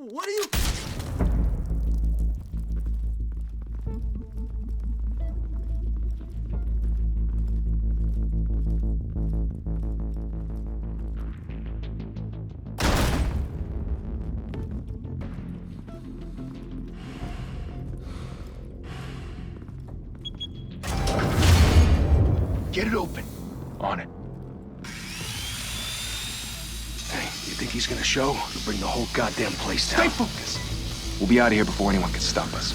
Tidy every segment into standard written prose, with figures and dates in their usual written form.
What are you... Get it open. On it. Hey, you think he's gonna show? He'll bring the whole goddamn place down. Stay focused. We'll be out of here before anyone can stop us.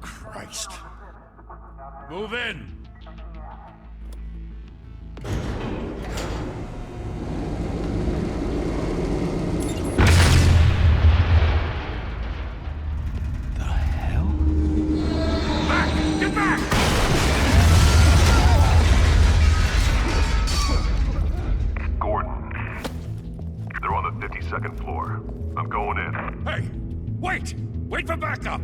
Christ. Move in! Second floor. I'm going in. Hey! Wait! Wait for backup!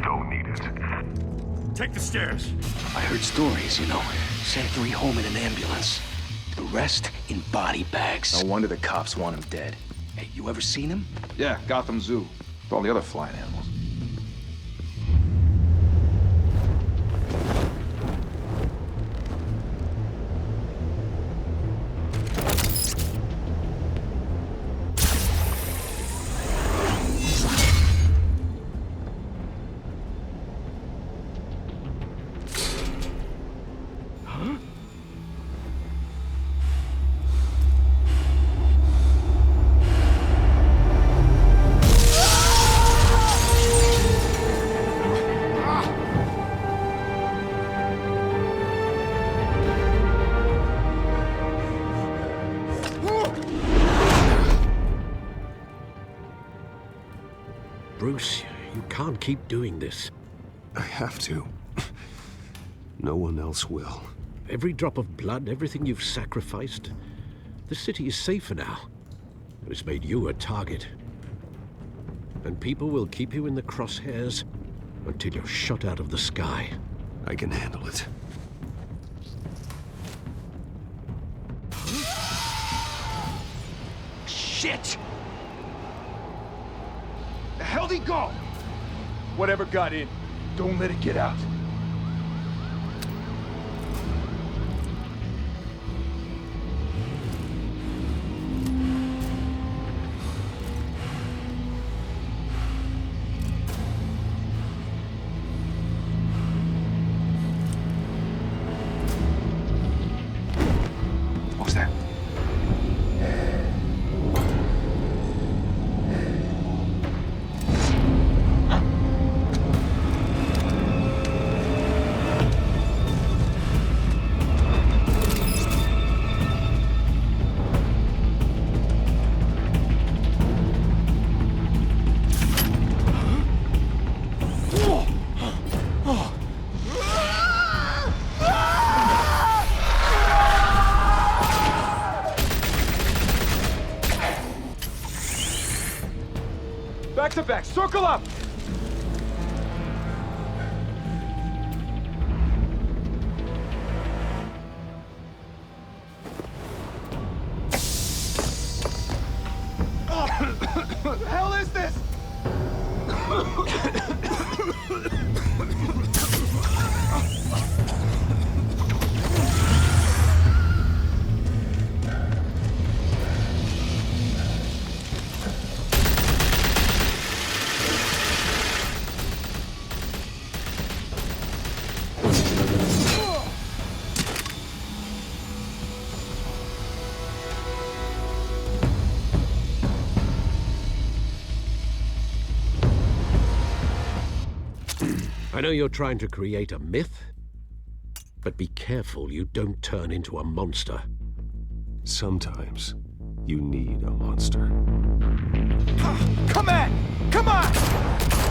Don't need it. Take the stairs. I heard stories, you know. Sent 3 home in an ambulance. The rest in body bags. No wonder the cops want him dead. Hey, you ever seen him? Yeah, Gotham Zoo. With all the other flying animals. Bruce, you can't keep doing this. I have to. No one else will. Every drop of blood, everything you've sacrificed. The city is safer now. It's made you a target. And people will keep you in the crosshairs until you're shot out of the sky. I can handle it. Shit! The hell'd he go? Whatever got in, don't let it get out. What was that? Back to back, circle up! What the hell is this? I know you're trying to create a myth, but be careful you don't turn into a monster. Sometimes you need a monster. Come on! Come on!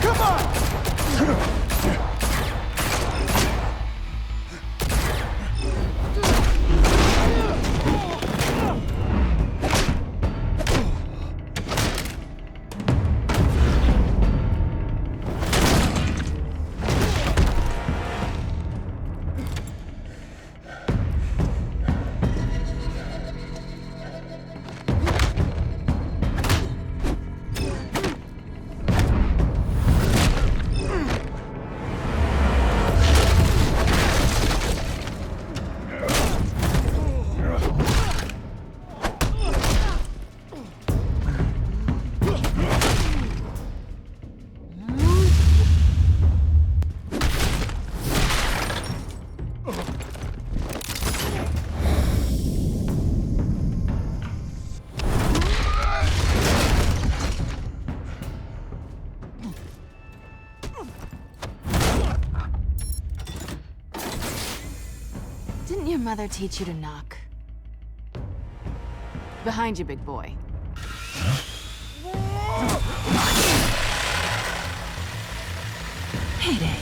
Come on! mother teach you to knock? Behind you, big boy. Payday.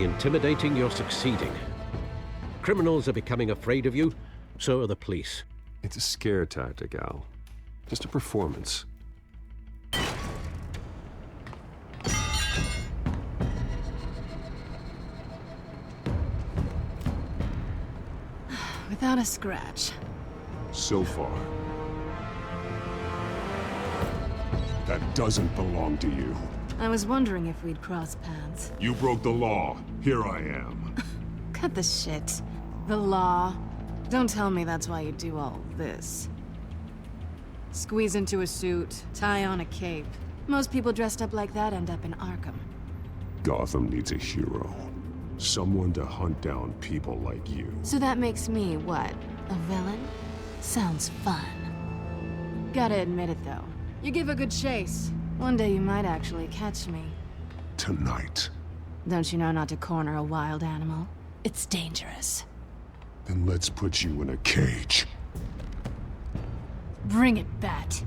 Intimidating, you're succeeding. Criminals are becoming afraid of you, so are the police. It's a scare tactic, Al. Just a performance. Without a scratch. So far. That doesn't belong to you. I was wondering if we'd cross paths. You broke the law. Here I am. Cut the shit. The law. Don't tell me that's why you do all this. Squeeze into a suit, tie on a cape. Most people dressed up like that end up in Arkham. Gotham needs a hero. Someone to hunt down people like you. So that makes me, what, a villain? Sounds fun. Gotta admit it, though. You give a good chase. One day you might actually catch me. Tonight. Don't you know not to corner a wild animal? It's dangerous. Then let's put you in a cage. Bring it, Bat.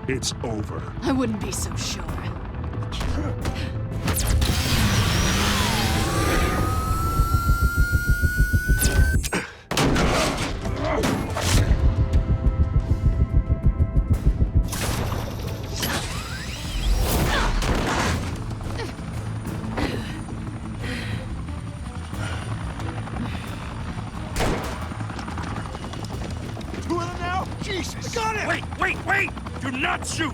It's over. I wouldn't be so sure. Two of them now? Jesus! Got it! Wait! Do not shoot!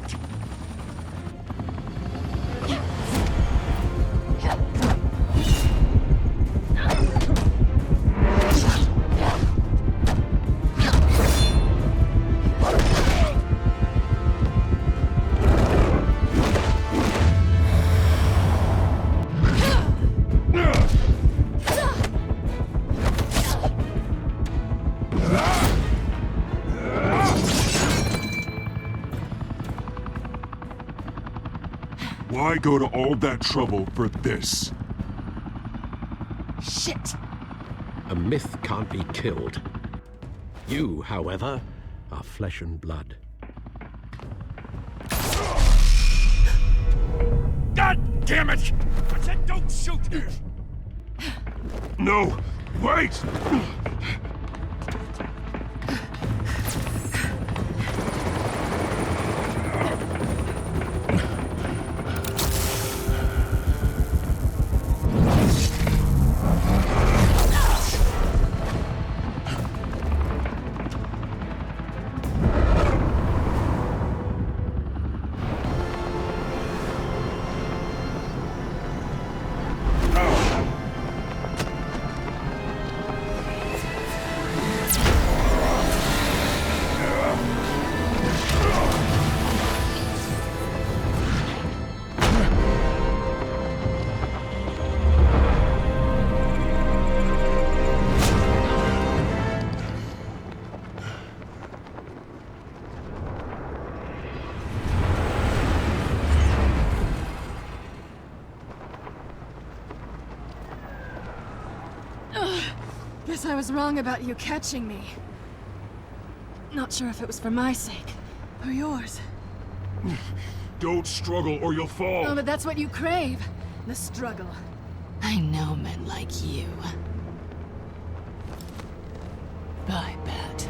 Why go to all that trouble for this? Shit! A myth can't be killed. You, however, are flesh and blood. God damn it! I said don't shoot! No! Wait! Guess I was wrong about you catching me. Not sure if it was for my sake, or yours. Don't struggle or you'll fall. Oh, but that's what you crave. The struggle. I know men like you. I bet.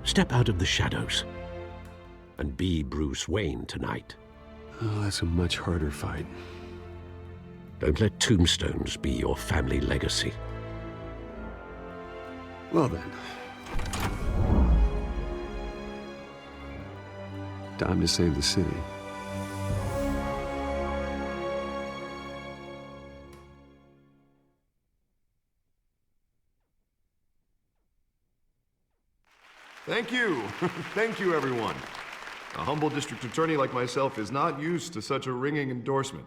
Step out of the shadows and be Bruce Wayne tonight. Oh, that's a much harder fight. Don't let tombstones be your family legacy. Well then. Time to save the city. Thank you. Thank you, everyone. A humble district attorney like myself is not used to such a ringing endorsement.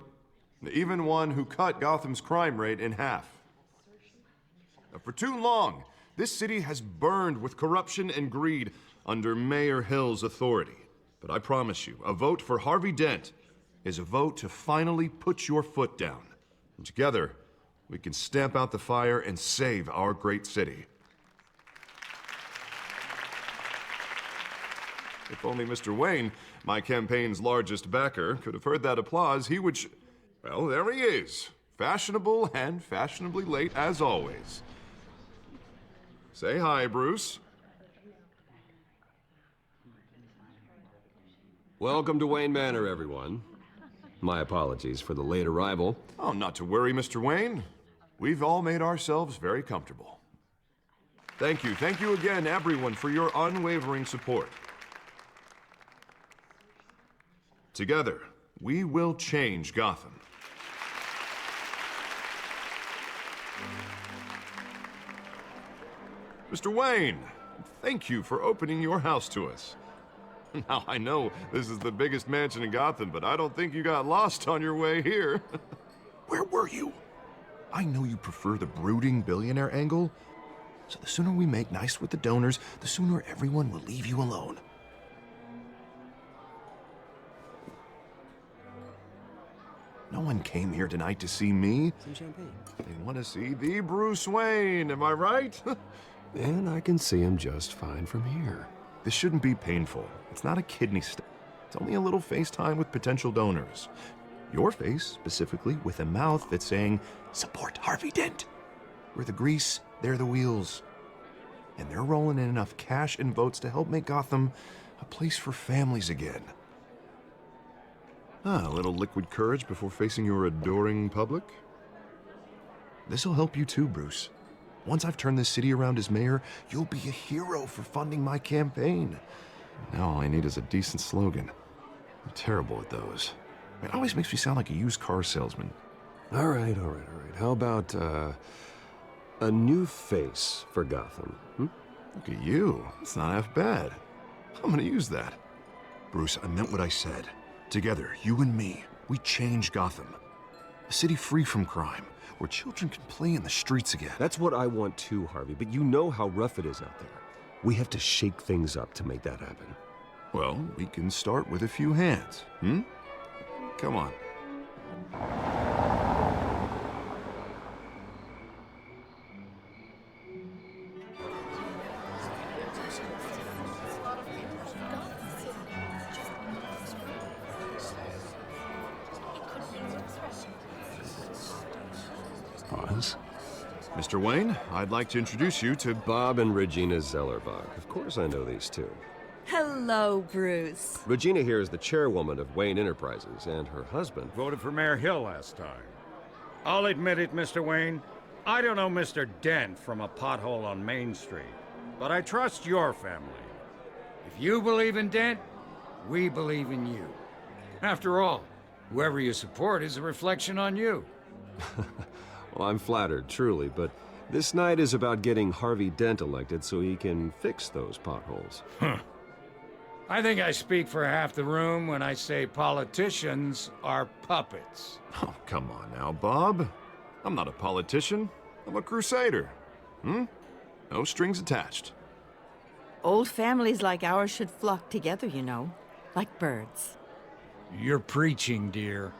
Even one who cut Gotham's crime rate in half. For too long, this city has burned with corruption and greed under Mayor Hill's authority. But I promise you, a vote for Harvey Dent is a vote to finally put your foot down. And together, we can stamp out the fire and save our great city. If only Mr. Wayne, my campaign's largest backer, could have heard that applause, he would well, there he is. Fashionable and fashionably late as always. Say hi, Bruce. Welcome to Wayne Manor, everyone. My apologies for the late arrival. Oh, not to worry, Mr. Wayne. We've all made ourselves very comfortable. Thank you again, everyone, for your unwavering support. Together, we will change Gotham. Mr. Wayne, thank you for opening your house to us. Now, I know this is the biggest mansion in Gotham, but I don't think you got lost on your way here. Where were you? I know you prefer the brooding billionaire angle, so the sooner we make nice with the donors, the sooner everyone will leave you alone. No one came here tonight to see me. Some champagne. They want to see the Bruce Wayne, am I right? And I can see him just fine from here. This shouldn't be painful. It's not a kidney stone. It's only a little FaceTime with potential donors. Your face, specifically, with a mouth that's saying, support Harvey Dent. We're the grease, they're the wheels. And they're rolling in enough cash and votes to help make Gotham a place for families again. A little liquid courage before facing your adoring public. This'll help you too, Bruce. Once I've turned this city around as mayor, you'll be a hero for funding my campaign. Now all I need is a decent slogan. I'm terrible at those. It always makes me sound like a used car salesman. All right. How about, a new face for Gotham, Look at you. It's not half bad. I'm gonna use that. Bruce, I meant what I said. Together, you and me, we change Gotham. A city free from crime, where children can play in the streets again. That's what I want too, Harvey, but you know how rough it is out there. We have to shake things up to make that happen. Well, we can start with a few hands, Come on. Pause. Mr. Wayne, I'd like to introduce you to Bob and Regina Zellerbach. Of course I know these two. Hello, Bruce. Regina here is the chairwoman of Wayne Enterprises, and her husband... Voted for Mayor Hill last time. I'll admit it, Mr. Wayne. I don't know Mr. Dent from a pothole on Main Street, but I trust your family. If you believe in Dent, we believe in you. After all, whoever you support is a reflection on you. Well, I'm flattered, truly, but this night is about getting Harvey Dent elected so he can fix those potholes. I think I speak for half the room when I say politicians are puppets. Oh, come on now, Bob. I'm not a politician. I'm a crusader. No strings attached. Old families like ours should flock together, you know, like birds. You're preaching, dear.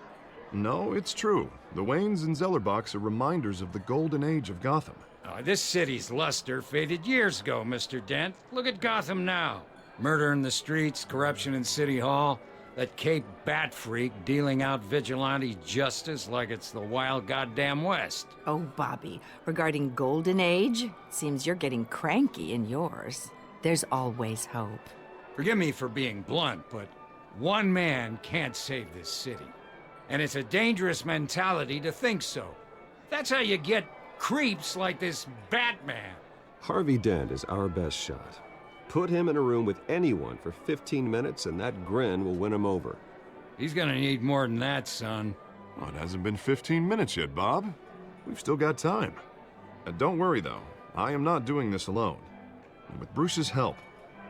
No, it's true. The Waynes and Zellerbachs are reminders of the golden age of Gotham. This city's luster faded years ago, Mr. Dent. Look at Gotham now. Murder in the streets, corruption in City Hall, that Cape Bat freak dealing out vigilante justice like it's the wild goddamn West. Oh, Bobby, regarding Golden Age, seems you're getting cranky in yours. There's always hope. Forgive me for being blunt, but one man can't save this city. And it's a dangerous mentality to think so. That's how you get creeps like this Batman. Harvey Dent is our best shot. Put him in a room with anyone for 15 minutes and that grin will win him over. He's gonna need more than that, son. Well, it hasn't been 15 minutes yet, Bob. We've still got time. Don't worry, though. I am not doing this alone. And with Bruce's help,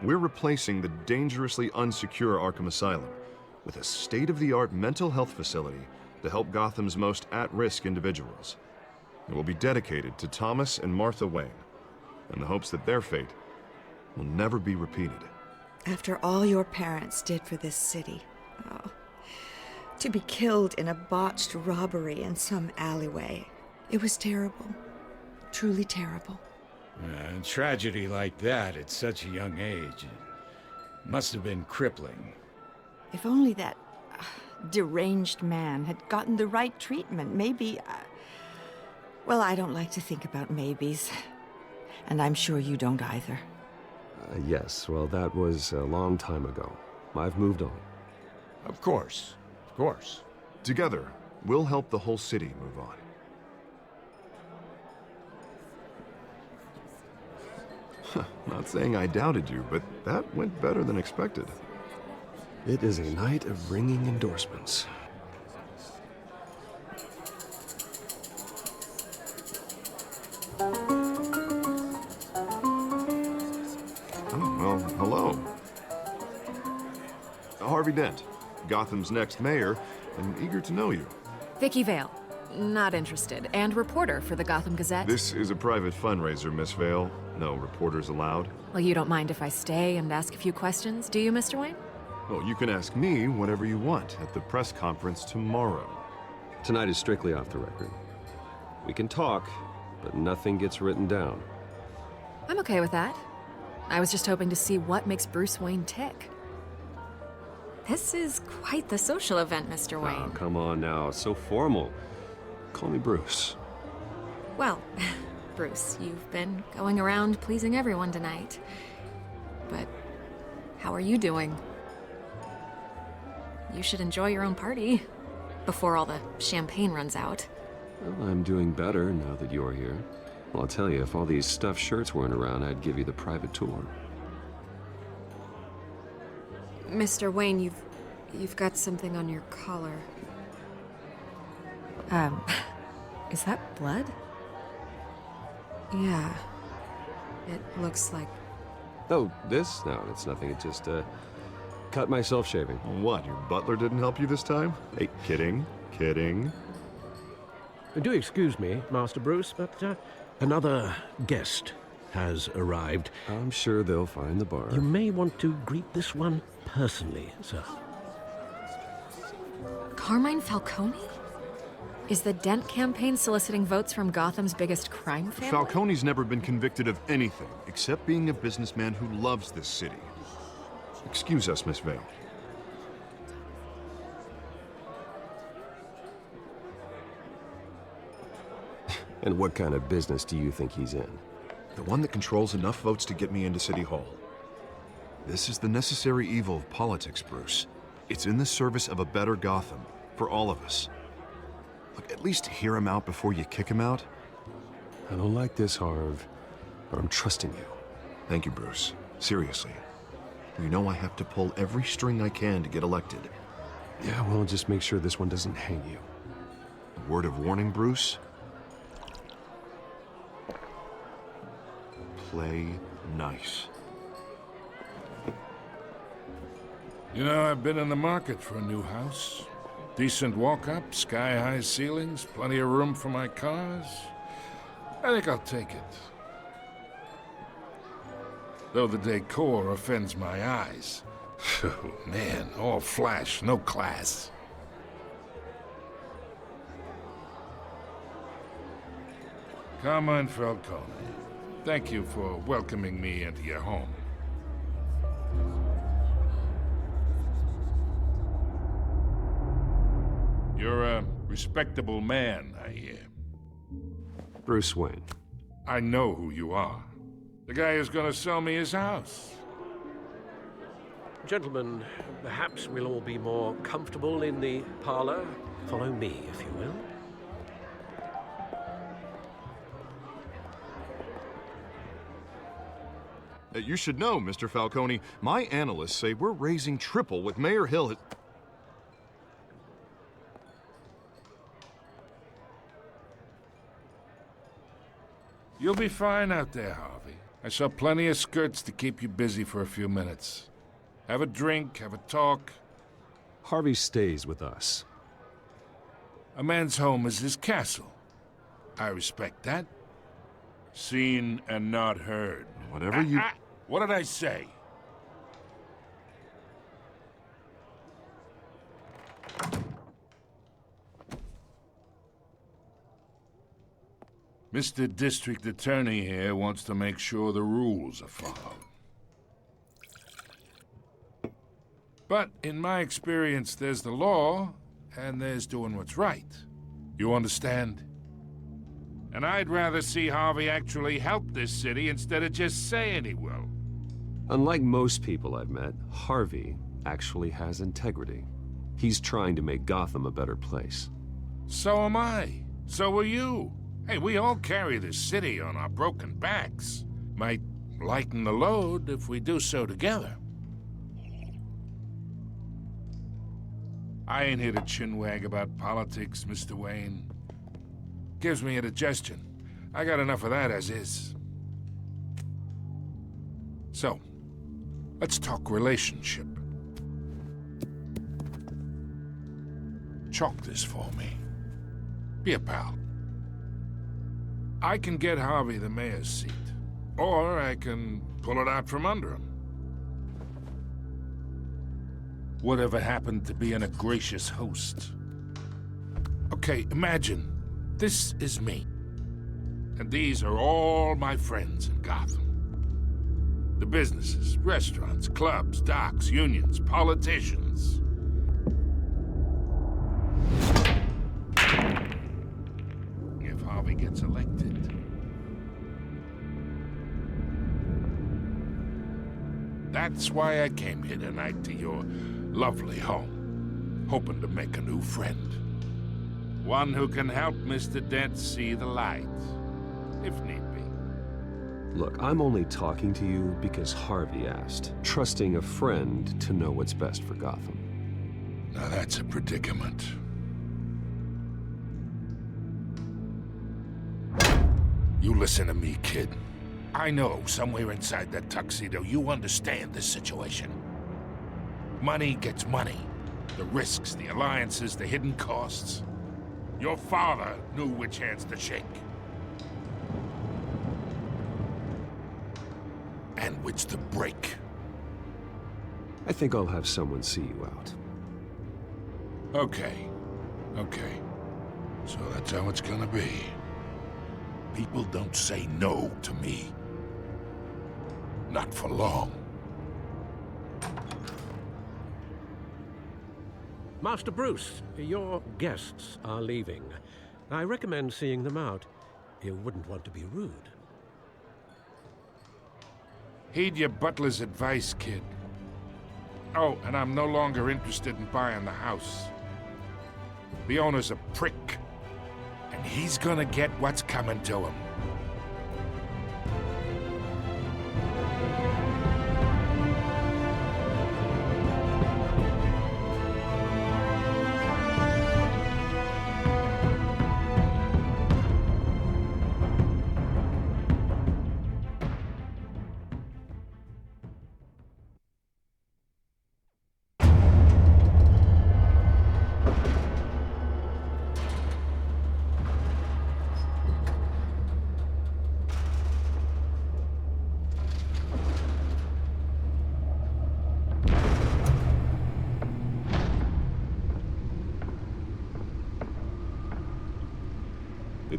we're replacing the dangerously unsecure Arkham Asylum with a state-of-the-art mental health facility to help Gotham's most at-risk individuals. It will be dedicated to Thomas and Martha Wayne, in the hopes that their fate will never be repeated. After all your parents did for this city, to be killed in a botched robbery in some alleyway, it was terrible. Truly terrible. A tragedy like that at such a young age must have been crippling. If only that deranged man had gotten the right treatment, maybe... Well, I don't like to think about maybes. And I'm sure you don't either. Yes, well, that was a long time ago. I've moved on. Of course. Of course. Together, we'll help the whole city move on. Not saying I doubted you, but that went better than expected. It is a night of ringing endorsements. Oh, well, hello. Harvey Dent, Gotham's next mayor, and eager to know you. Vicky Vale. Not interested. And reporter for the Gotham Gazette. This is a private fundraiser, Miss Vale. No reporters allowed. Well, you don't mind if I stay and ask a few questions, do you, Mr. Wayne? Well, you can ask me whatever you want at the press conference tomorrow. Tonight is strictly off the record. We can talk, but nothing gets written down. I'm okay with that. I was just hoping to see what makes Bruce Wayne tick. This is quite the social event, Mr. Wayne. Oh, come on now. So formal. Call me Bruce. Well, Bruce, you've been going around pleasing everyone tonight. But how are you doing? You should enjoy your own party before all the champagne runs out. Well, I'm doing better now that you're here. Well, I'll tell you, if all these stuffed shirts weren't around, I'd give you the private tour. Mr. Wayne, you've got something on your collar. Is that blood? Yeah. It looks like... Oh, this? No, it's nothing. It just, cut myself shaving. What, your butler didn't help you this time? Hey, kidding, kidding. Do excuse me, Master Bruce, but another guest has arrived. I'm sure they'll find the bar. You may want to greet this one personally, sir. Carmine Falcone? Is the Dent campaign soliciting votes from Gotham's biggest crime family? Falcone's never been convicted of anything except being a businessman who loves this city. Excuse us, Miss Vale. And what kind of business do you think he's in? The one that controls enough votes to get me into City Hall. This is the necessary evil of politics, Bruce. It's in the service of a better Gotham, for all of us. Look, at least hear him out before you kick him out. I don't like this, Harv, but I'm trusting you. Thank you, Bruce. Seriously. You know I have to pull every string I can to get elected. Yeah, well, just make sure this one doesn't hang you. A word of warning, Bruce? Play nice. You know, I've been in the market for a new house. Decent walk-up, sky-high ceilings, plenty of room for my cars. I think I'll take it. Though the decor offends my eyes. Oh, man, all flash, no class. Carmine Falcone, thank you for welcoming me into your home. You're a respectable man, I hear. Bruce Wayne. I know who you are. The guy who's gonna sell me his house. Gentlemen, perhaps we'll all be more comfortable in the parlor. Follow me, if you will. You should know, Mr. Falcone, my analysts say we're raising triple what Mayor Hill has... You'll be fine out there, Harvey. I saw plenty of skirts to keep you busy for a few minutes. Have a drink, have a talk. Harvey stays with us. A man's home is his castle. I respect that. Seen and not heard. Whatever you... What did I say? Mr. District Attorney here wants to make sure the rules are followed. But in my experience, there's the law, and there's doing what's right. You understand? And I'd rather see Harvey actually help this city instead of just saying he will. Unlike most people I've met, Harvey actually has integrity. He's trying to make Gotham a better place. So am I. So are you. Hey, we all carry this city on our broken backs. Might lighten the load if we do so together. I ain't here to chinwag about politics, Mr. Wayne. Gives me indigestion. I got enough of that as is. So, let's talk relationship. Chalk this for me. Be a pal. I can get Harvey the mayor's seat, or I can pull it out from under him. Whatever happened to being a gracious host? Okay, imagine this is me, and these are all my friends in Gotham. The businesses, restaurants, clubs, docks, unions, politicians. If Harvey gets elected, that's why I came here tonight to your lovely home, hoping to make a new friend. One who can help Mr. Dent see the light, if need be. Look, I'm only talking to you because Harvey asked, trusting a friend to know what's best for Gotham. Now that's a predicament. You listen to me, kid. I know somewhere inside that tuxedo you understand this situation. Money gets money. The risks, the alliances, the hidden costs. Your father knew which hands to shake. And which to break. I think I'll have someone see you out. Okay. Okay. So that's how it's gonna be. People don't say no to me. Not for long. Master Bruce, your guests are leaving. I recommend seeing them out. You wouldn't want to be rude. Heed your butler's advice, kid. Oh, and I'm no longer interested in buying the house. The owner's a prick, and he's gonna get what's coming to him.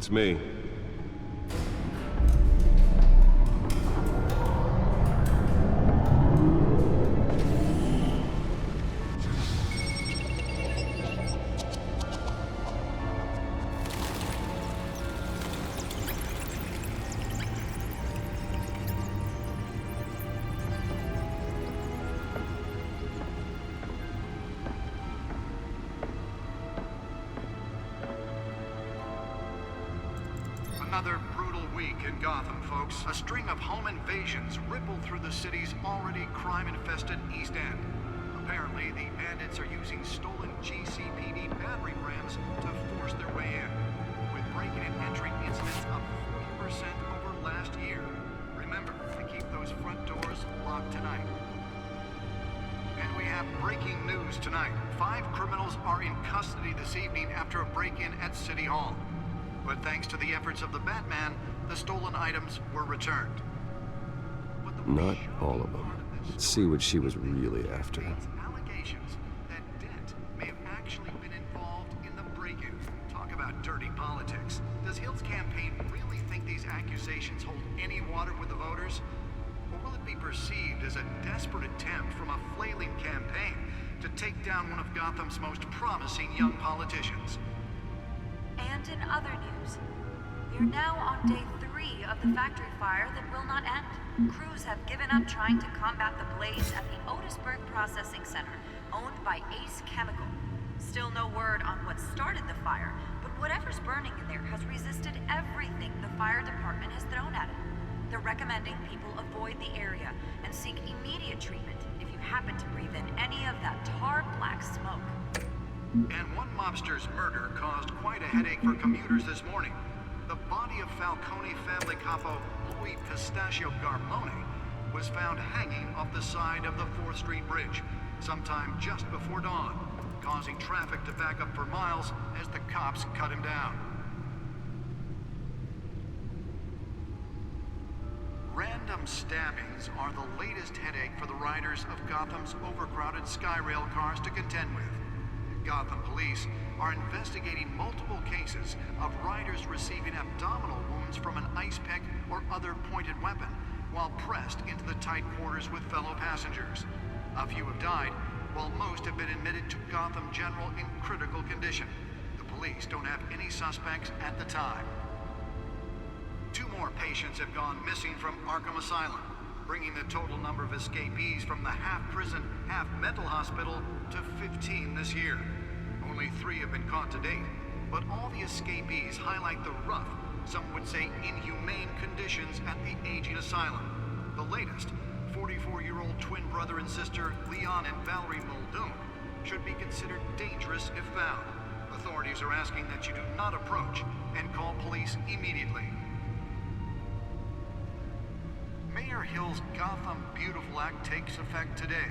Beats me. Another brutal week in Gotham, folks. A string of home invasions rippled through the city's already crime-infested East End. Apparently, the bandits are using stolen GCPD battering rams to force their way in, with breaking and entering incidents up 40% over last year. Remember to keep those front doors locked tonight. And we have breaking news tonight. 5 criminals are in custody this evening after a break-in at City Hall. But thanks to the efforts of the Batman, the stolen items were returned. Not all of them. Let's see what she was really after. Allegations that Dent may have actually been involved in the break-in. Talk about dirty politics. Does Hill's campaign really think these accusations hold any water with the voters? Or will it be perceived as a desperate attempt from a flailing campaign to take down one of Gotham's most promising young politicians? And in other news, we're now on day 3 of the factory fire that will not end. Crews have given up trying to combat the blaze at the Otisburg Processing Center, owned by Ace Chemical. Still no word on what started the fire, but whatever's burning in there has resisted everything the fire department has thrown at it. They're recommending people avoid the area and seek immediate treatment if you happen to breathe in any of that tar black smoke. And one mobster's murder caused quite a headache for commuters this morning. The body of Falcone family capo Louis Pistachio Garmone was found hanging off the side of the 4th Street Bridge sometime just before dawn, causing traffic to back up for miles as the cops cut him down. Random stabbings are the latest headache for the riders of Gotham's overcrowded Skyrail cars to contend with. Gotham police are investigating multiple cases of riders receiving abdominal wounds from an ice pick or other pointed weapon while pressed into the tight quarters with fellow passengers. A few have died, while most have been admitted to Gotham General in critical condition. The police don't have any suspects at the time. 2 more patients have gone missing from Arkham Asylum, bringing the total number of escapees from the half-prison, half-mental hospital to 15 this year. Only 3 have been caught to date, but all the escapees highlight the rough, some would say inhumane conditions at the aging asylum. The latest, 44-year-old twin brother and sister Leon and Valerie Muldoon, should be considered dangerous if found. Authorities are asking that you do not approach and call police immediately. Mayor Hill's Gotham Beautiful Act takes effect today,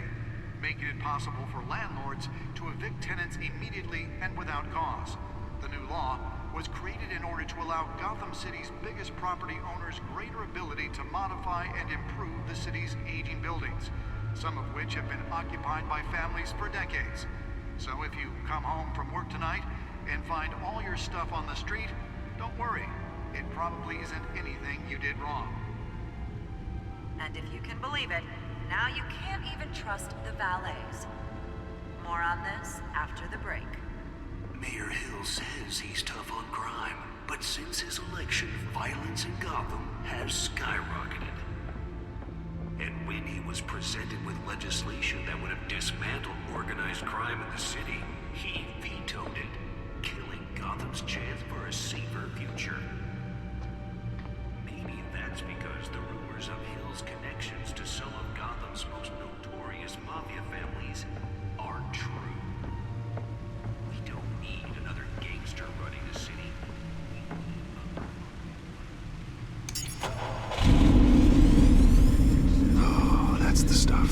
making it possible for landlords to evict tenants immediately and without cause. The new law was created in order to allow Gotham City's biggest property owners greater ability to modify and improve the city's aging buildings, some of which have been occupied by families for decades. So if you come home from work tonight and find all your stuff on the street, don't worry. It probably isn't anything you did wrong. And if you can believe it, now you can't even trust the valets. More on this after the break. Mayor Hill says he's tough on crime, but since his election, violence in Gotham has skyrocketed. And when he was presented with legislation that would have dismantled organized crime in the city, he vetoed it, killing Gotham's chance for a safer future. Maybe that's because the rumors of Hill's connections to some of Gotham's most notorious mafia families aren't true. We don't need another gangster running the city. Oh, that's the stuff.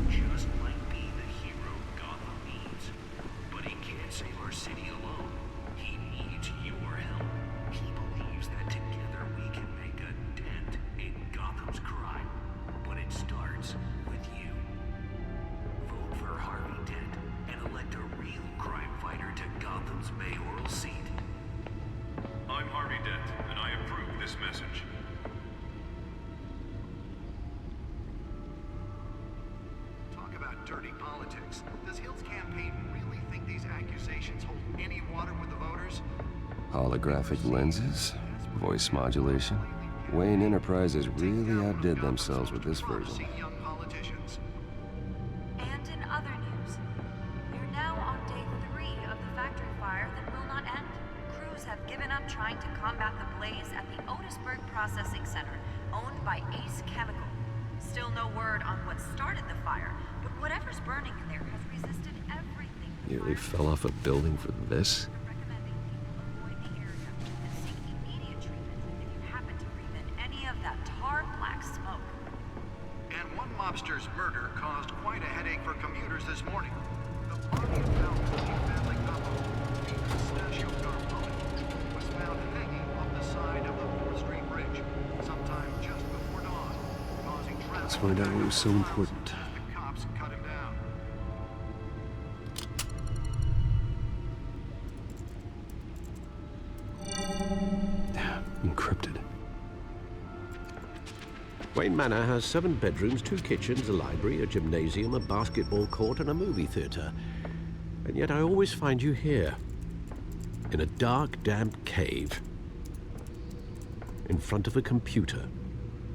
Just might be the hero Gotham needs. But he can't save our city alone. He needs your help. He believes that together we can make a dent in Gotham's crime. But it starts with you. dirty politics. Does Hill's campaign really think these accusations hold any water with the voters? Holographic lenses? Voice modulation? Wayne Enterprises really outdid themselves with this version. And in other news, we're now on day 3 of the factory fire that will not end. Crews have given up trying to combat the blaze at the Otisburg Processing Center, owned by Ace Chemical. Still no word on what started the fire, but whatever's burning in there has resisted everything. Nearly fell off a building for this? And one mobster's murder caused quite a headache for commuters this morning. The body of family couple, the Pistachio Garmoni, was found hanging off the side of the 4th Street Bridge sometime just before dawn, causing traffic. Let's find out what was so important. The cops cut him down. Encrypted. Wayne Manor has 7 bedrooms, 2 kitchens, a library, a gymnasium, a basketball court, and a movie theater. And yet I always find you here, in a dark, damp cave, in front of a computer.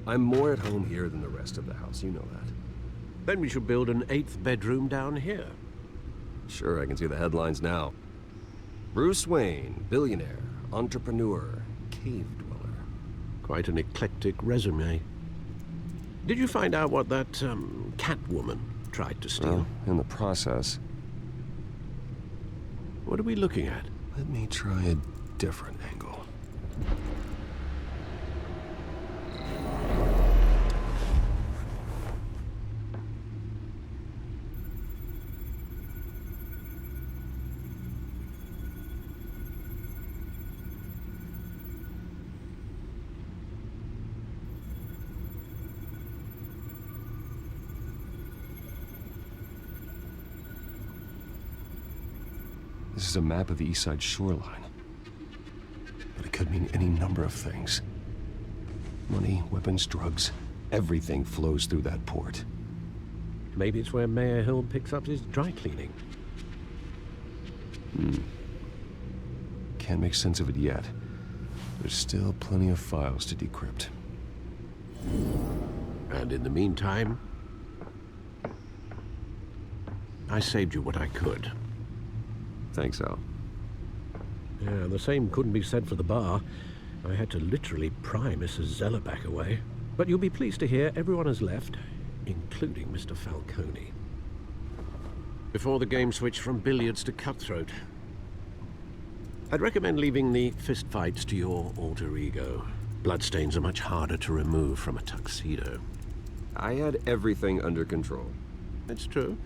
I'm more at home here than the rest of the house, you know that. Then we should build an 8th bedroom down here. Sure, I can see the headlines now. Bruce Wayne, billionaire, entrepreneur, cave dweller. Quite an eclectic resume. Did you find out what that, Catwoman tried to steal? Well, in the process. What are we looking at? Let me try a different angle. This is a map of the East Side shoreline. But it could mean any number of things. Money, weapons, drugs, everything flows through that port. Maybe it's where Mayor Hill picks up his dry cleaning. Can't make sense of it yet. There's still plenty of files to decrypt. And in the meantime, I saved you what I could. Thanks, Al. Yeah, the same couldn't be said for the bar. I had to literally pry Mrs. Zeller back away. But you'll be pleased to hear everyone has left, including Mr. Falcone. Before the game switched from billiards to cutthroat. I'd recommend leaving the fistfights to your alter ego. Bloodstains are much harder to remove from a tuxedo. I had everything under control. It's true.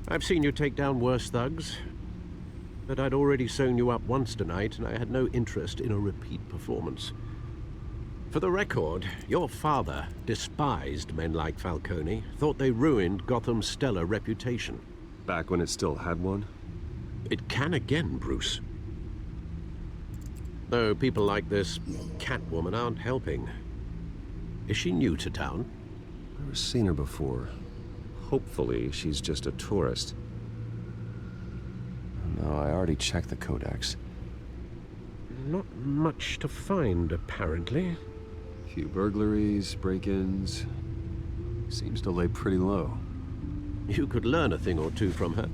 I've seen you take down worse thugs. But I'd already sewn you up once tonight, and I had no interest in a repeat performance. For the record, your father despised men like Falcone, thought they ruined Gotham's stellar reputation. Back when it still had one? It can again, Bruce. Though people like this Catwoman aren't helping. Is she new to town? Never seen her before. Hopefully, she's just a tourist. No, I already checked the codex. Not much to find, apparently. Few burglaries, break-ins. Seems to lay pretty low. You could learn a thing or two from her.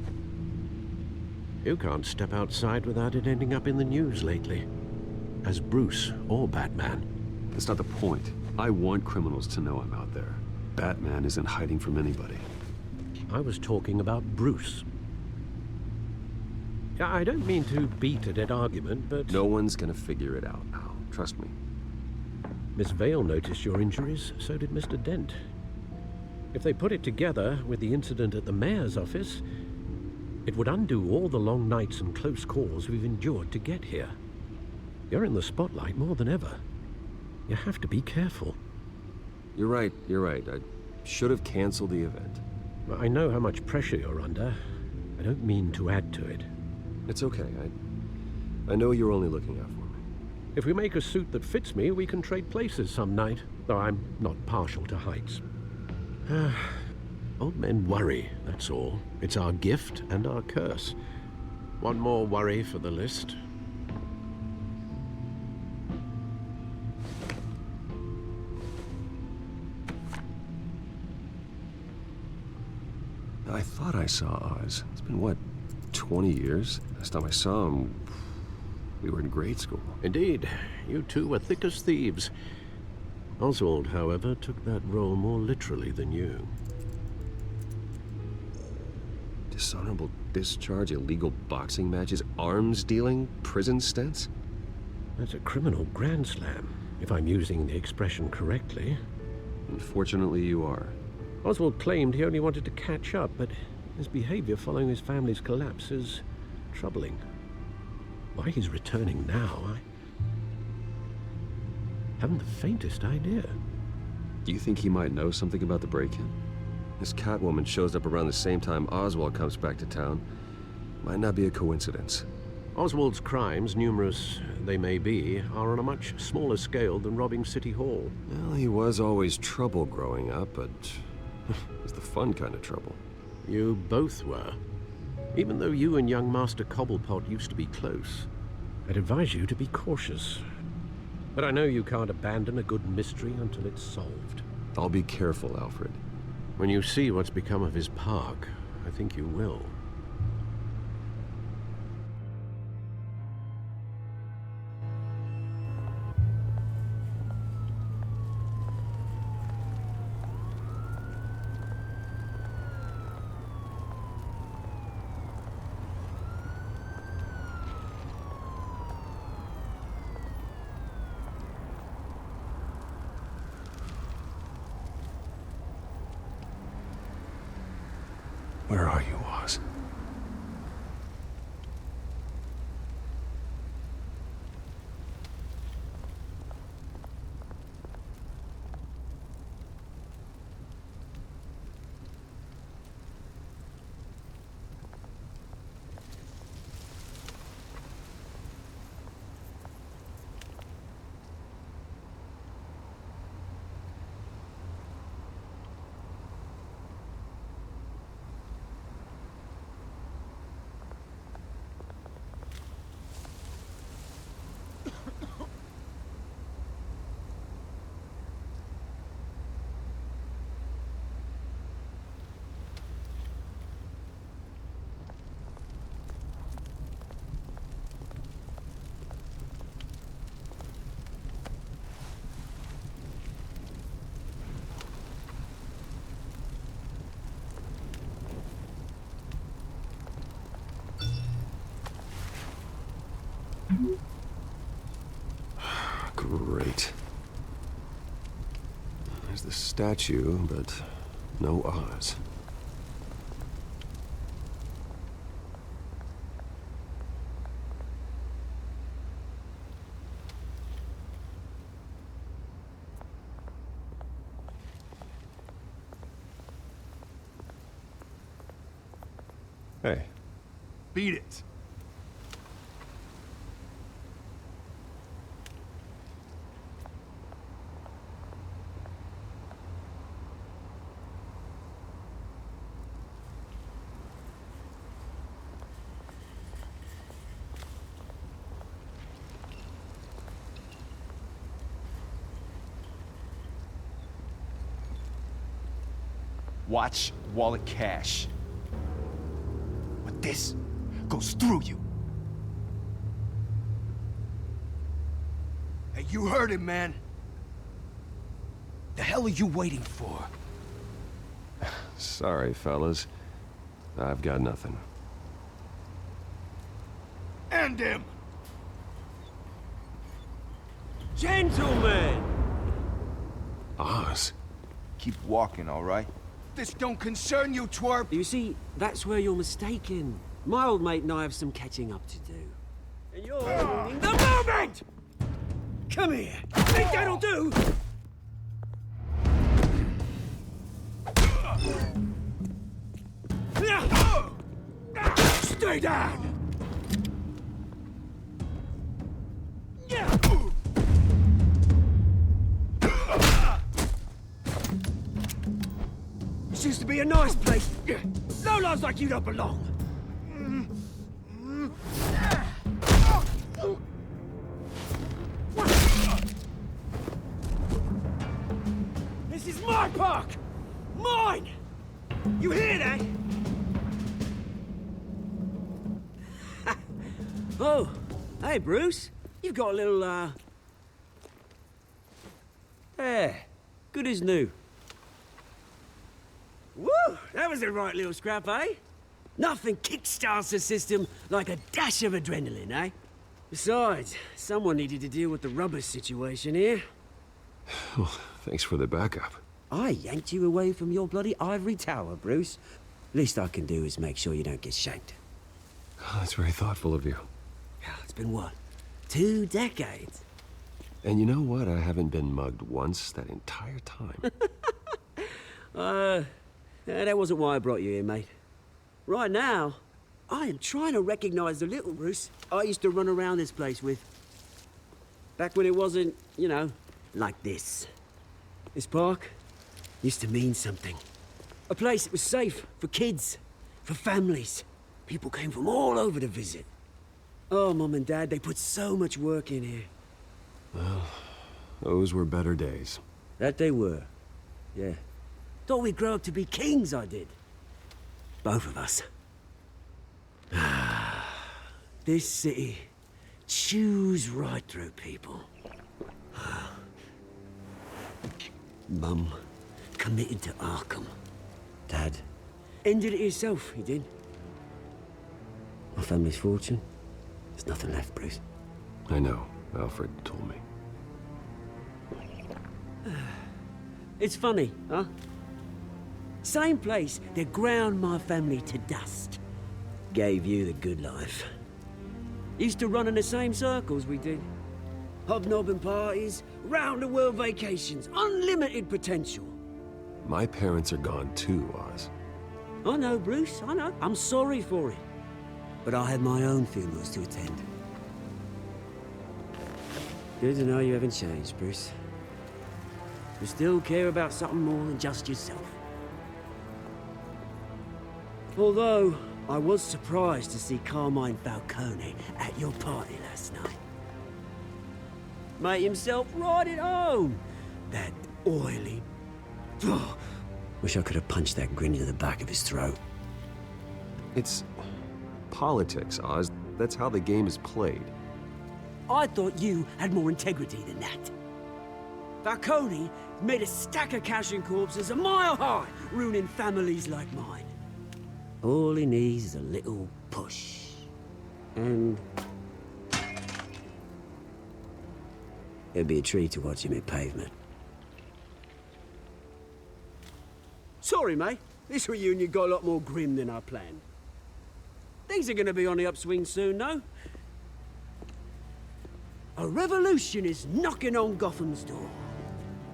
You can't step outside without it ending up in the news lately. As Bruce or Batman. That's not the point. I want criminals to know I'm out there. Batman isn't hiding from anybody. I was talking about Bruce. I don't mean to beat a dead argument, but... No one's gonna figure it out now. Trust me. Miss Vale noticed your injuries, so did Mr. Dent. If they put it together with the incident at the mayor's office, it would undo all the long nights and close calls we've endured to get here. You're in the spotlight more than ever. You have to be careful. You're right. I should have canceled the event. I know how much pressure you're under. I don't mean to add to it. It's okay. I know you're only looking out for me. If we make a suit that fits me, we can trade places some night, though I'm not partial to heights. Old men worry, that's all. It's our gift and our curse. One more worry for the list. I thought I saw Oz. It's been, what, 20 years? Last time I saw him, we were in grade school. Indeed. You two were thick as thieves. Oswald, however, took that role more literally than you. Dishonorable discharge, illegal boxing matches, arms dealing, prison stints? That's a criminal grand slam, if I'm using the expression correctly. Unfortunately, you are. Oswald claimed he only wanted to catch up, but his behavior following his family's collapse is troubling. Why he's returning now, I haven't the faintest idea. Do you think he might know something about the break-in? This Catwoman shows up around the same time Oswald comes back to town. Might not be a coincidence. Oswald's crimes, numerous they may be, are on a much smaller scale than robbing City Hall. Well, he was always trouble growing up, but it was the fun kind of trouble. You both were. Even though you and young Master Cobblepot used to be close, I'd advise you to be cautious. But I know you can't abandon a good mystery until it's solved. I'll be careful, Alfred. When you see what's become of his park, I think you will. Where are you, Oz? Great. There's the statue, but no Oz. Hey. Beat it. Watch wallet cash. But this goes through you. Hey, you heard it, man. The hell are you waiting for? Sorry, fellas. I've got nothing. End him! Gentlemen! Oz. Keep walking, all right? This don't concern you, twerp! You see, that's where you're mistaken. My old mate and I have some catching up to do. And you're ruining the moment! Come here! Think that'll do? Stay down! This used to be be a nice place. No lives like you don't belong. This is my park! Mine! You hear that? Oh, hey, Bruce. You've got a little, There. Good as new. Woo! That was a right little scrap, eh? Nothing kickstarts the system like a dash of adrenaline, eh? Besides, someone needed to deal with the rubber situation here. Well, thanks for the backup. I yanked you away from your bloody ivory tower, Bruce. Least I can do is make sure you don't get shanked. Oh, that's very thoughtful of you. It's been what? 2 decades? And you know what? I haven't been mugged once that entire time. That wasn't why I brought you here, mate. Right now, I am trying to recognize the little Bruce I used to run around this place with. Back when it wasn't, you know, like this. This park used to mean something. A place that was safe for kids, for families. People came from all over to visit. Oh, Mum and Dad, they put so much work in here. Well, those were better days. That they were. Yeah. Thought we'd grow up to be kings, I did. Both of us. This city chews right through people. Mum committed to Arkham. Dad ended it himself, he did. My family's fortune, there's nothing left, Bruce. I know. Alfred told me. It's funny, huh? Same place that ground my family to dust. Gave you the good life. Used to run in the same circles we did. Hobnobbing parties, round-the-world vacations, unlimited potential. My parents are gone too, Oz. I know, Bruce, I know. I'm sorry for it. But I had my own funerals to attend. Good to know you haven't changed, Bruce. You still care about something more than just yourself. Although, I was surprised to see Carmine Falcone at your party last night. Made himself right at home. That oily... Oh, wish I could have punched that grin into the back of his throat. It's politics, Oz. That's how the game is played. I thought you had more integrity than that. Falcone made a stack of cash and corpses a mile high, ruining families like mine. All he needs is a little push. And... it'd be a treat to watch him hit pavement. Sorry, mate. This reunion got a lot more grim than I planned. Things are gonna be on the upswing soon, no? A revolution is knocking on Gotham's door.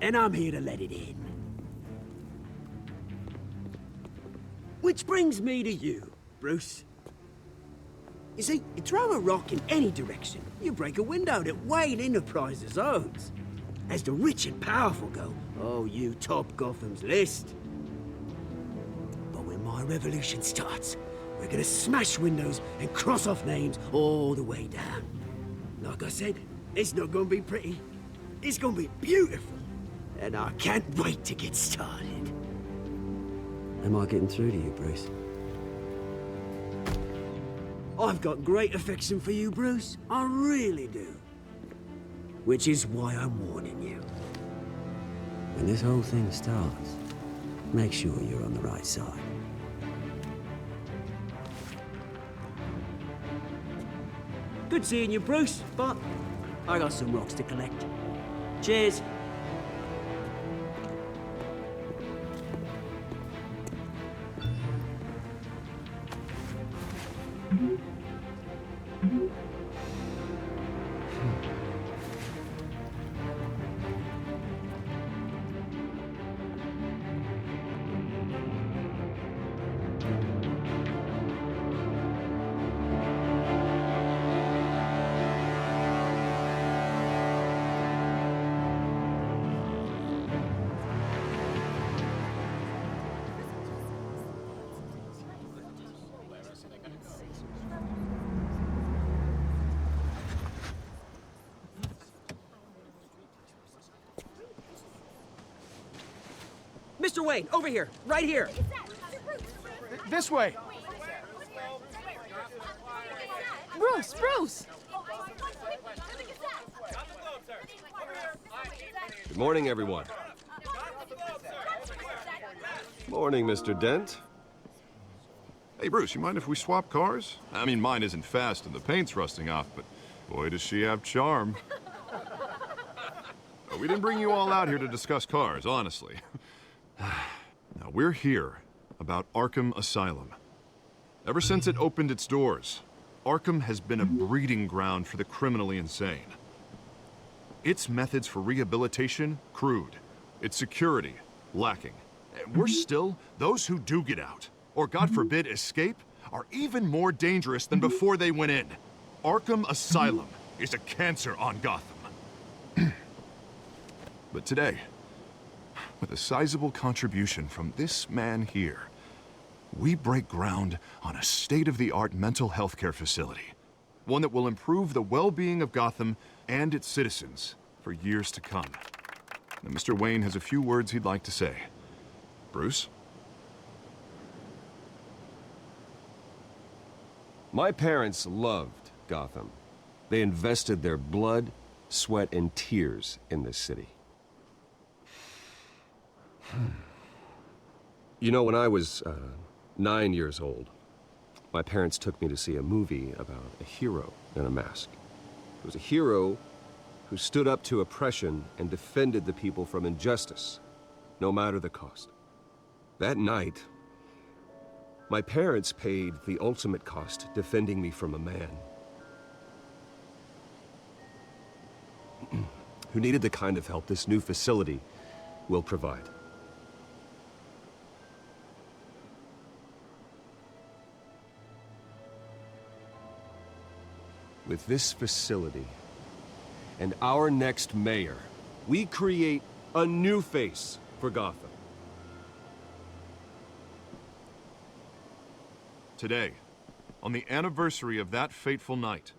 And I'm here to let it in. Which brings me to you, Bruce. You see, you throw a rock in any direction, you break a window that Wayne Enterprises owns. As the rich and powerful go, oh, you top Gotham's list. But when my revolution starts, we're gonna smash windows and cross off names all the way down. Like I said, it's not gonna be pretty. It's gonna be beautiful. And I can't wait to get started. Am I getting through to you, Bruce? I've got great affection for you, Bruce. I really do. Which is why I'm warning you. When this whole thing starts, make sure you're on the right side. Good seeing you, Bruce, but I got some rocks to collect. Cheers. Mr. Wayne, over here, right here. This way. Bruce, Bruce! Good morning, everyone. Morning, Mr. Dent. Hey, Bruce, you mind if we swap cars? I mean, mine isn't fast and the paint's rusting off, but boy, does she have charm. We didn't bring you all out here to discuss cars, honestly. Now, we're here about Arkham Asylum. Ever since it opened its doors, Arkham has been a breeding ground for the criminally insane. Its methods for rehabilitation, crude. Its security, lacking. And worse still, those who do get out, or God forbid escape, are even more dangerous than before they went in. Arkham Asylum is a cancer on Gotham. But today, with a sizable contribution from this man here, we break ground on a state-of-the-art mental health care facility. One that will improve the well-being of Gotham and its citizens for years to come. Now, Mr. Wayne has a few words he'd like to say. Bruce? My parents loved Gotham. They invested their blood, sweat, and tears in this city. You know, when I was 9 years old, my parents took me to see a movie about a hero in a mask. It was a hero who stood up to oppression and defended the people from injustice, no matter the cost. That night, my parents paid the ultimate cost defending me from a man who needed the kind of help this new facility will provide. With this facility and our next mayor, we create a new face for Gotham. Today, on the anniversary of that fateful night,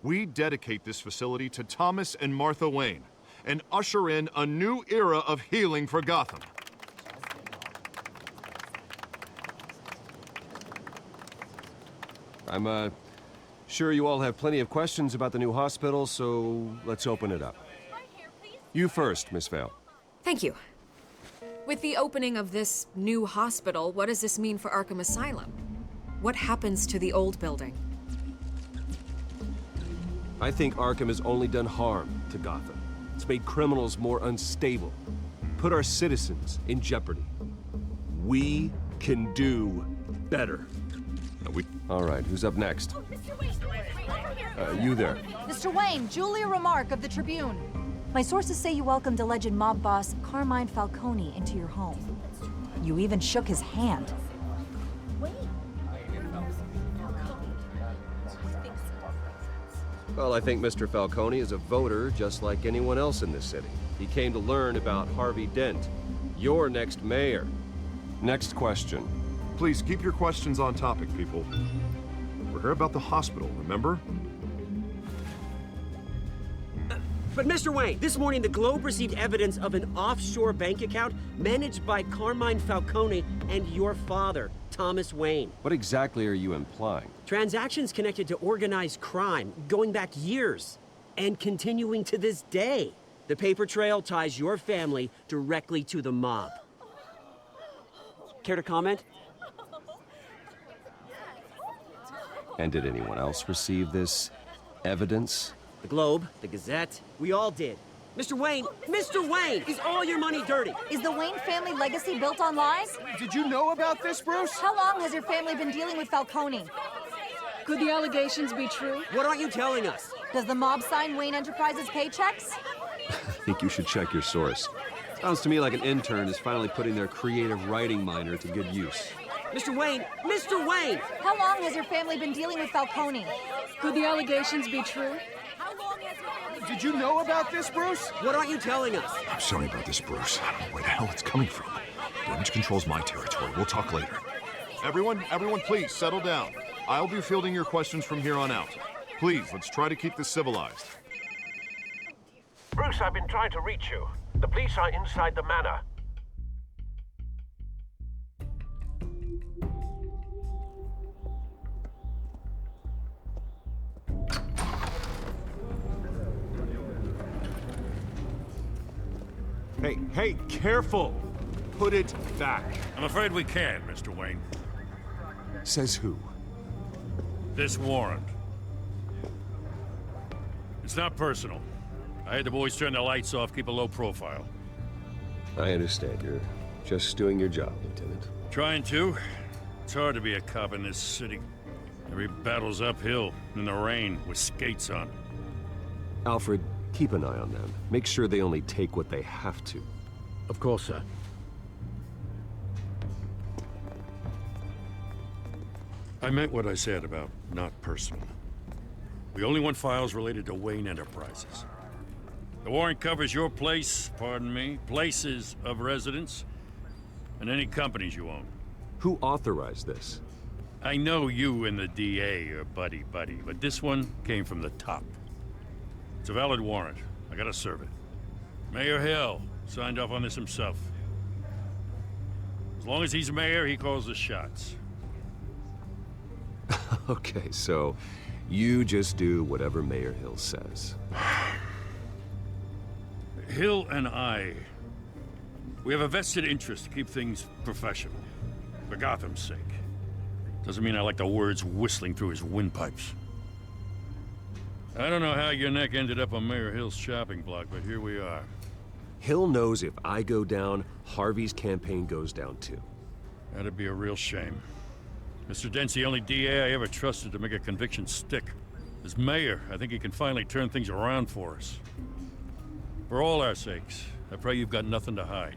we dedicate this facility to Thomas and Martha Wayne and usher in a new era of healing for Gotham. I'm sure you all have plenty of questions about the new hospital, so let's open it up. You first, Miss Vale. Thank you. With the opening of this new hospital, what does this mean for Arkham Asylum? What happens to the old building? I think Arkham has only done harm to Gotham. It's made criminals more unstable, put our citizens in jeopardy. We can do better. All right, who's up next? You there. Mr. Wayne, Julia Remark of the Tribune. My sources say you welcomed alleged mob boss Carmine Falcone into your home. You even shook his hand. Well, I think Mr. Falcone is a voter just like anyone else in this city. He came to learn about Harvey Dent, your next mayor. Next question. Please keep your questions on topic, people. We're here about the hospital, remember? But Mr. Wayne, this morning the Globe received evidence of an offshore bank account managed by Carmine Falcone and your father, Thomas Wayne. What exactly are you implying? Transactions connected to organized crime, going back years, and continuing to this day. The paper trail ties your family directly to the mob. Care to comment? And did anyone else receive this evidence? The Globe, the Gazette, we all did. Mr. Wayne, is all your money dirty? Is the Wayne family legacy built on lies? Did you know about this, Bruce? How long has your family been dealing with Falcone? Could the allegations be true? What aren't you telling us? Does the mob sign Wayne Enterprises paychecks? I think you should check your source. Sounds to me like an intern is finally putting their creative writing minor to good use. Mr. Wayne! How long has your family been dealing with Falcone? Could the allegations be true? Did you know about this, Bruce? What aren't you telling us? I'm sorry about this, Bruce. I don't know where the hell it's coming from. Damage control's my territory. We'll talk later. Everyone, please, settle down. I'll be fielding your questions from here on out. Please, let's try to keep this civilized. Bruce, I've been trying to reach you. The police are inside the manor. Hey, careful! Put it back. I'm afraid we can't, Mr. Wayne. Says who? This warrant. It's not personal. I had the boys turn the lights off, keep a low profile. I understand. You're just doing your job, Lieutenant. Trying to. It's hard to be a cop in this city. Every battle's uphill, in the rain, with skates on. Alfred, keep an eye on them. Make sure they only take what they have to. Of course, sir. I meant what I said about not personal. We only want files related to Wayne Enterprises. The warrant covers your place, pardon me, places of residence, and any companies you own. Who authorized this? I know you and the DA are buddy-buddy, but this one came from the top. It's a valid warrant. I gotta serve it. Mayor Hill signed off on this himself. As long as he's mayor, he calls the shots. Okay, so you just do whatever Mayor Hill says. Hill and I, we have a vested interest to keep things professional, for Gotham's sake. Doesn't mean I like the words whistling through his windpipes. I don't know how your neck ended up on Mayor Hill's shopping block, but here we are. Hill knows if I go down, Harvey's campaign goes down too. That'd be a real shame. Mr. Dent's the only DA I ever trusted to make a conviction stick. As mayor, I think he can finally turn things around for us. For all our sakes, I pray you've got nothing to hide.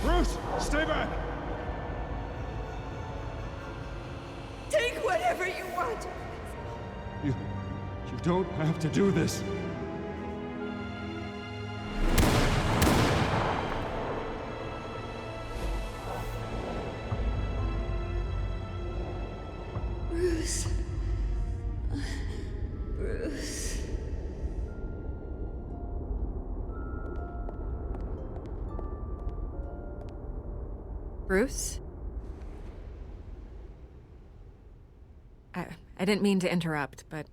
Bruce, stay back! Take whatever you want. You don't have to do this. Bruce. Bruce. Bruce? I didn't mean to interrupt, but...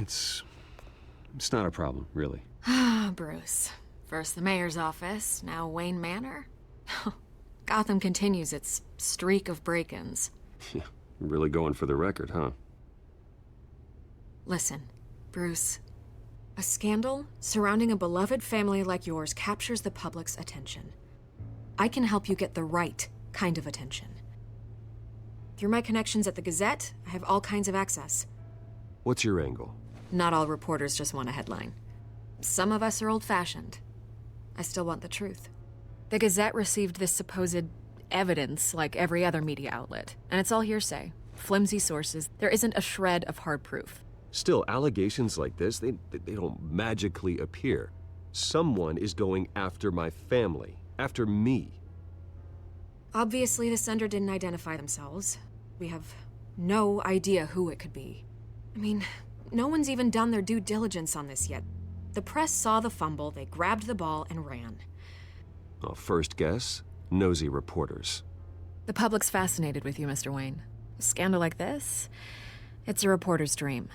It's not a problem, really. Ah, Bruce. First the mayor's office, now Wayne Manor. Gotham continues its streak of break-ins. Yeah, really going for the record, huh? Listen, Bruce. A scandal surrounding a beloved family like yours captures the public's attention. I can help you get the right kind of attention. Through my connections at the Gazette, I have all kinds of access. What's your angle? Not all reporters just want a headline. Some of us are old-fashioned. I still want the truth. The Gazette received this supposed evidence like every other media outlet, and it's all hearsay. Flimsy sources. There isn't a shred of hard proof. Still, allegations like this, they don't magically appear. Someone is going after my family, after me. Obviously, the sender didn't identify themselves. We have no idea who it could be. I mean, no one's even done their due diligence on this yet. The press saw the fumble, they grabbed the ball and ran. Well, first guess, nosy reporters. The public's fascinated with you, Mr. Wayne. A scandal like this, it's a reporter's dream.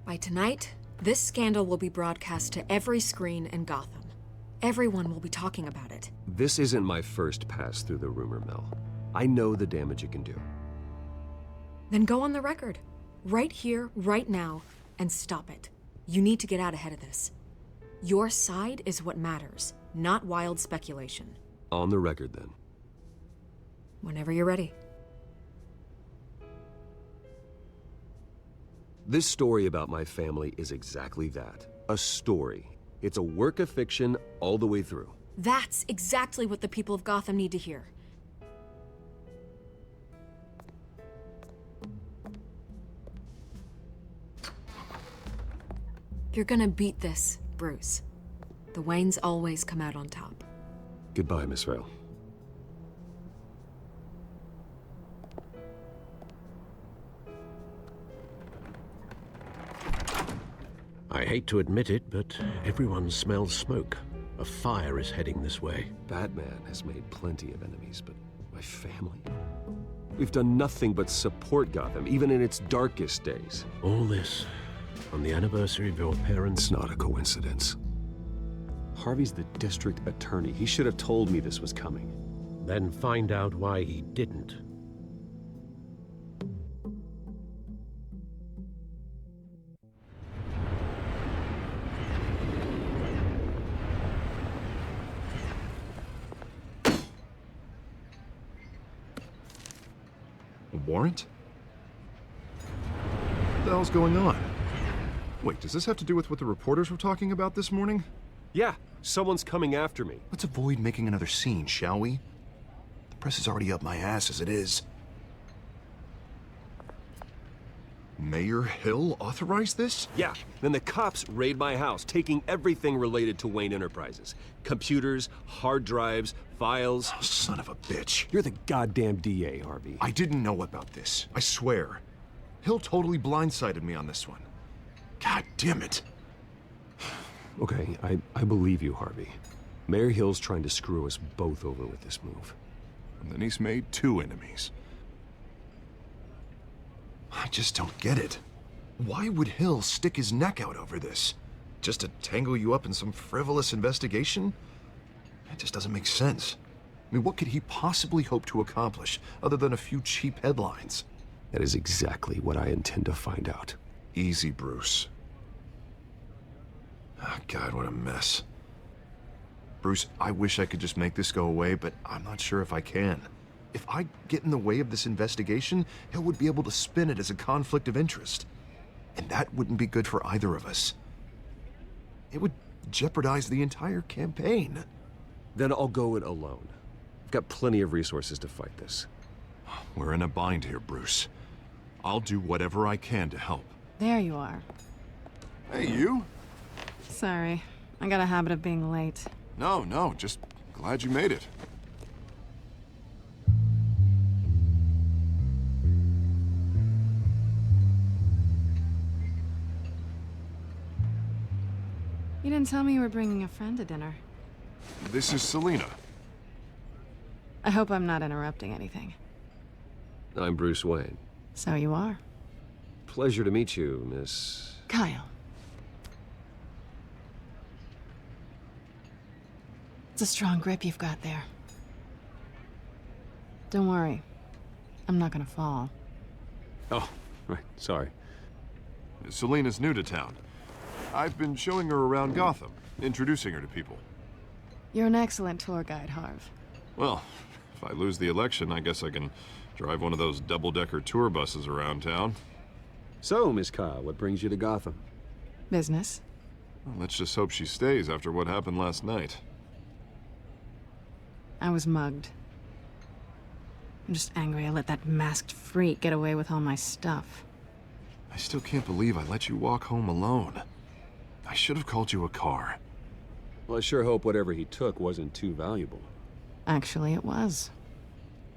By tonight, this scandal will be broadcast to every screen in Gotham. Everyone will be talking about it. This isn't my first pass through the rumor mill. I know the damage it can do. Then go on the record. Right here, right now, and stop it. You need to get out ahead of this. Your side is what matters, not wild speculation. On the record, then. Whenever you're ready. This story about my family is exactly that. A story. It's a work of fiction all the way through. That's exactly what the people of Gotham need to hear. You're gonna beat this, Bruce. The Waynes always come out on top. Goodbye, Miss Vale. I hate to admit it, but everyone smells smoke. A fire is heading this way. Batman has made plenty of enemies, but my family? We've done nothing but support Gotham, even in its darkest days. All this on the anniversary of your parents'... It's not a coincidence. Harvey's the district attorney. He should have told me this was coming. Then find out why he didn't. A warrant? What the hell's going on? Wait, does this have to do with what the reporters were talking about this morning? Yeah, someone's coming after me. Let's avoid making another scene, shall we? The press is already up my ass as it is. Mayor Hill authorized this? Yeah, then the cops raid my house, taking everything related to Wayne Enterprises. Computers, hard drives, files. Oh, son of a bitch. You're the goddamn DA, Harvey. I didn't know about this. I swear. Hill totally blindsided me on this one. God damn it. Okay, I believe you, Harvey. Mayor Hill's trying to screw us both over with this move. And then he's made 2 enemies. I just don't get it. Why would Hill stick his neck out over this? Just to tangle you up in some frivolous investigation? It just doesn't make sense. I mean, what could he possibly hope to accomplish other than a few cheap headlines? That is exactly what I intend to find out. Easy, Bruce. Oh, God, what a mess. Bruce, I wish I could just make this go away, but I'm not sure if I can. If I get in the way of this investigation, Hill would be able to spin it as a conflict of interest. And that wouldn't be good for either of us. It would jeopardize the entire campaign. Then I'll go it alone. I've got plenty of resources to fight this. We're in a bind here, Bruce. I'll do whatever I can to help. There you are. Hey, you? Sorry. I got a habit of being late. No, just glad you made it. You didn't tell me you were bringing a friend to dinner. This is Selina. I hope I'm not interrupting anything. I'm Bruce Wayne. So you are. Pleasure to meet you, Miss... Kyle. It's a strong grip you've got there. Don't worry. I'm not gonna fall. Oh, right, sorry. Selina's new to town. I've been showing her around Gotham, introducing her to people. You're an excellent tour guide, Harv. Well, if I lose the election, I guess I can drive one of those double-decker tour buses around town. So, Miss Kyle, what brings you to Gotham? Business. Well, let's just hope she stays after what happened last night. I was mugged. I'm just angry I let that masked freak get away with all my stuff. I still can't believe I let you walk home alone. I should have called you a car. Well, I sure hope whatever he took wasn't too valuable. Actually, it was.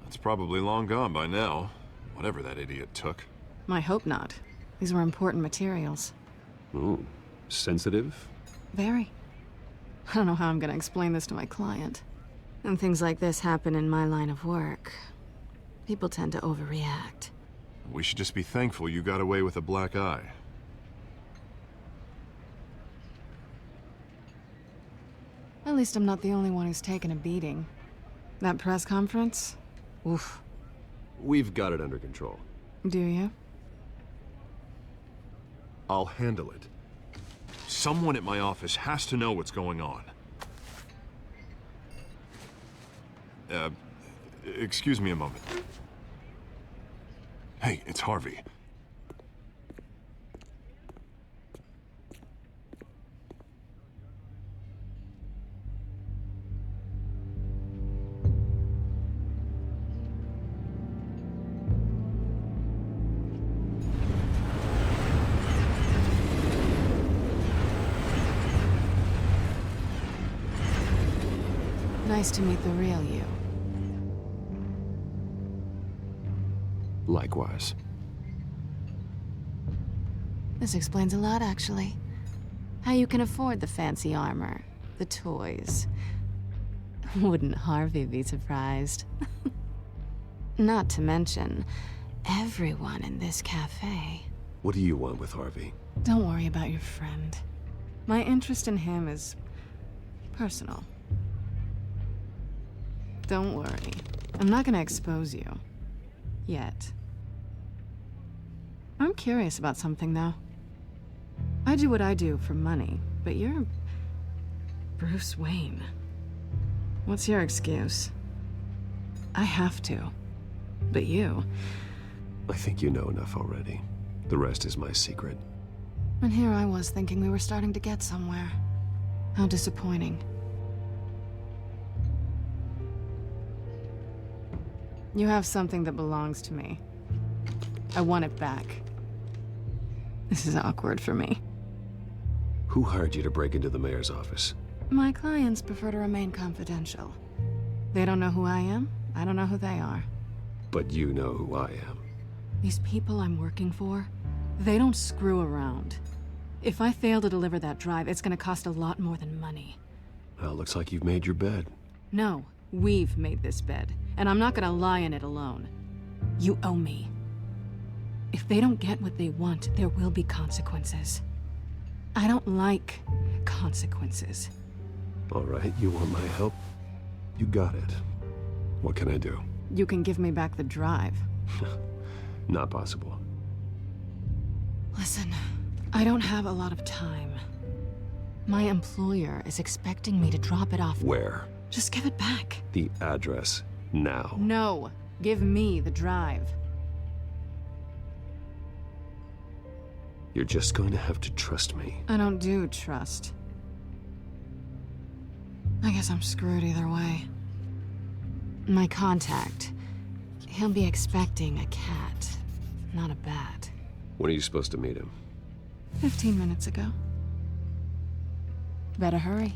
It's probably long gone by now, whatever that idiot took. I hope not. These were important materials. Ooh, sensitive? Very. I don't know how I'm gonna explain this to my client. And things like this happen in my line of work. People tend to overreact. We should just be thankful you got away with a black eye. At least I'm not the only one who's taken a beating. That press conference? Oof. We've got it under control. Do you? I'll handle it. Someone at my office has to know what's going on. Excuse me a moment. Hey, it's Harvey. Nice to meet the real you. Likewise. This explains a lot, actually. How you can afford the fancy armor, the toys. Wouldn't Harvey be surprised? Not to mention, everyone in this cafe. What do you want with Harvey? Don't worry about your friend. My interest in him is personal. Don't worry. I'm not gonna expose you. Yet. I'm curious about something, though. I do what I do for money, but you're Bruce Wayne. What's your excuse? I have to. But you... I think you know enough already. The rest is my secret. And here I was thinking we were starting to get somewhere. How disappointing. You have something that belongs to me. I want it back. This is awkward for me. Who hired you to break into the mayor's office? My clients prefer to remain confidential. They don't know who I am. I don't know who they are. But you know who I am. These people I'm working for, they don't screw around. If I fail to deliver that drive, it's gonna cost a lot more than money. Well, looks like you've made your bed. No, we've made this bed, and I'm not gonna lie in it alone. You owe me. If they don't get what they want, there will be consequences. I don't like consequences. All right, you want my help? You got it. What can I do? You can give me back the drive. Not possible. Listen, I don't have a lot of time. My employer is expecting me to drop it off. Where? Just give it back. The address, now. No, give me the drive. You're just going to have to trust me. I don't do trust. I guess I'm screwed either way. My contact, he'll be expecting a cat, not a bat. When are you supposed to meet him? 15 minutes ago. Better hurry.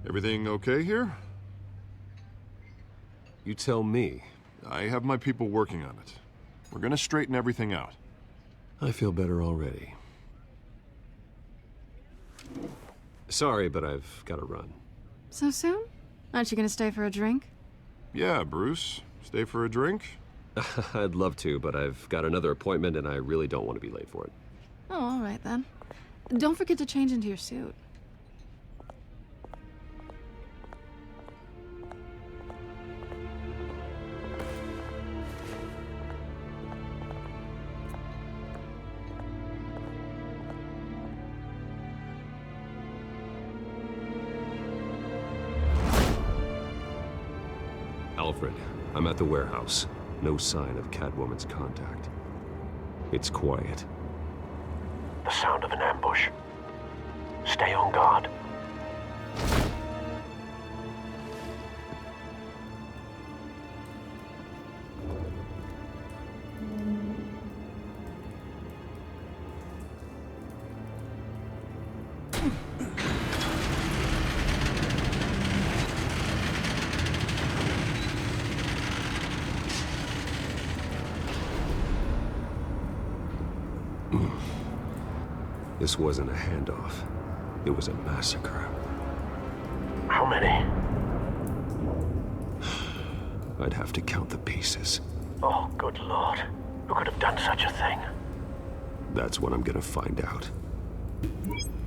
Everything okay here? You tell me. I have my people working on it. We're gonna straighten everything out. I feel better already. Sorry, but I've got to run. So soon? Aren't you gonna stay for a drink? Yeah, Bruce. Stay for a drink? I'd love to, but I've got another appointment and I really don't want to be late for it. Oh, all right then. Don't forget to change into your suit. Alfred, I'm at the warehouse. No sign of Catwoman's contact. It's quiet. The sound of an ambush. Stay on guard. This wasn't a handoff. It was a massacre. How many? I'd have to count the pieces. Oh, good lord. Who could have done such a thing? That's what I'm gonna find out.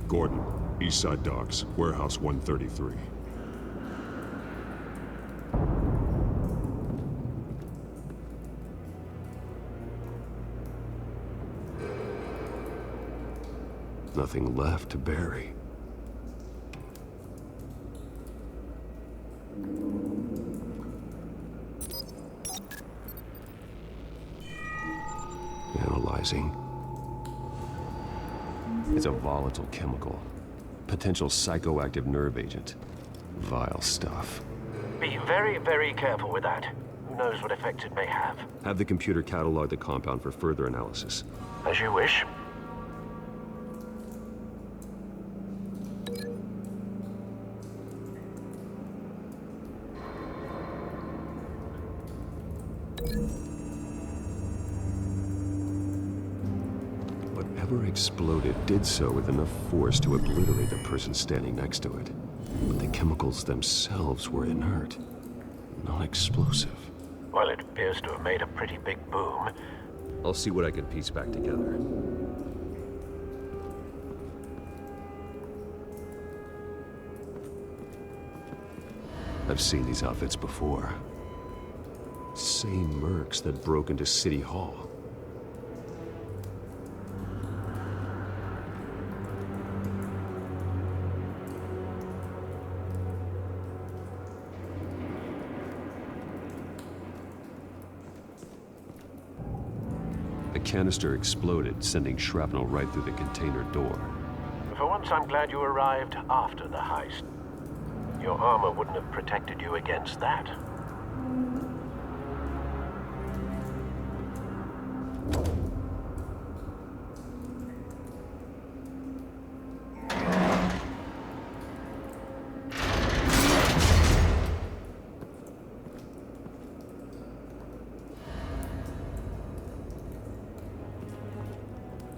Gordon, Eastside Docks, Warehouse 133. Nothing left to bury. Analyzing. It's a volatile chemical. Potential psychoactive nerve agent. Vile stuff. Be very, very careful with that. Who knows what effect it may have. Have the computer catalog the compound for further analysis. As you wish. Whatever exploded did so with enough force to obliterate the person standing next to it. But the chemicals themselves were inert, non-explosive. Well, it appears to have made a pretty big boom. I'll see what I can piece back together. I've seen these outfits before. Same mercs that broke into City Hall. The canister exploded, sending shrapnel right through the container door. For once, I'm glad you arrived after the heist. Your armor wouldn't have protected you against that.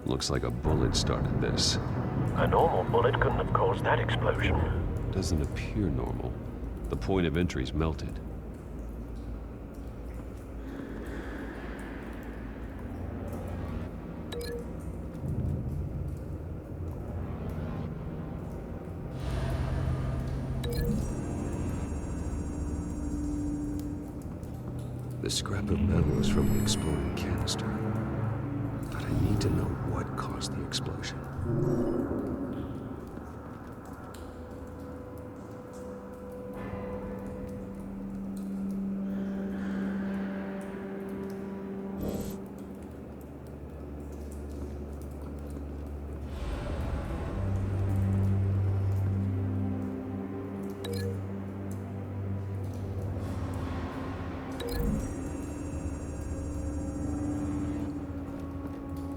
Looks like a bullet started this. A normal bullet couldn't have caused that explosion. Doesn't appear normal. The point of entry's melted. The scrap of metal is from the exploding canister. But I need to know what caused the explosion.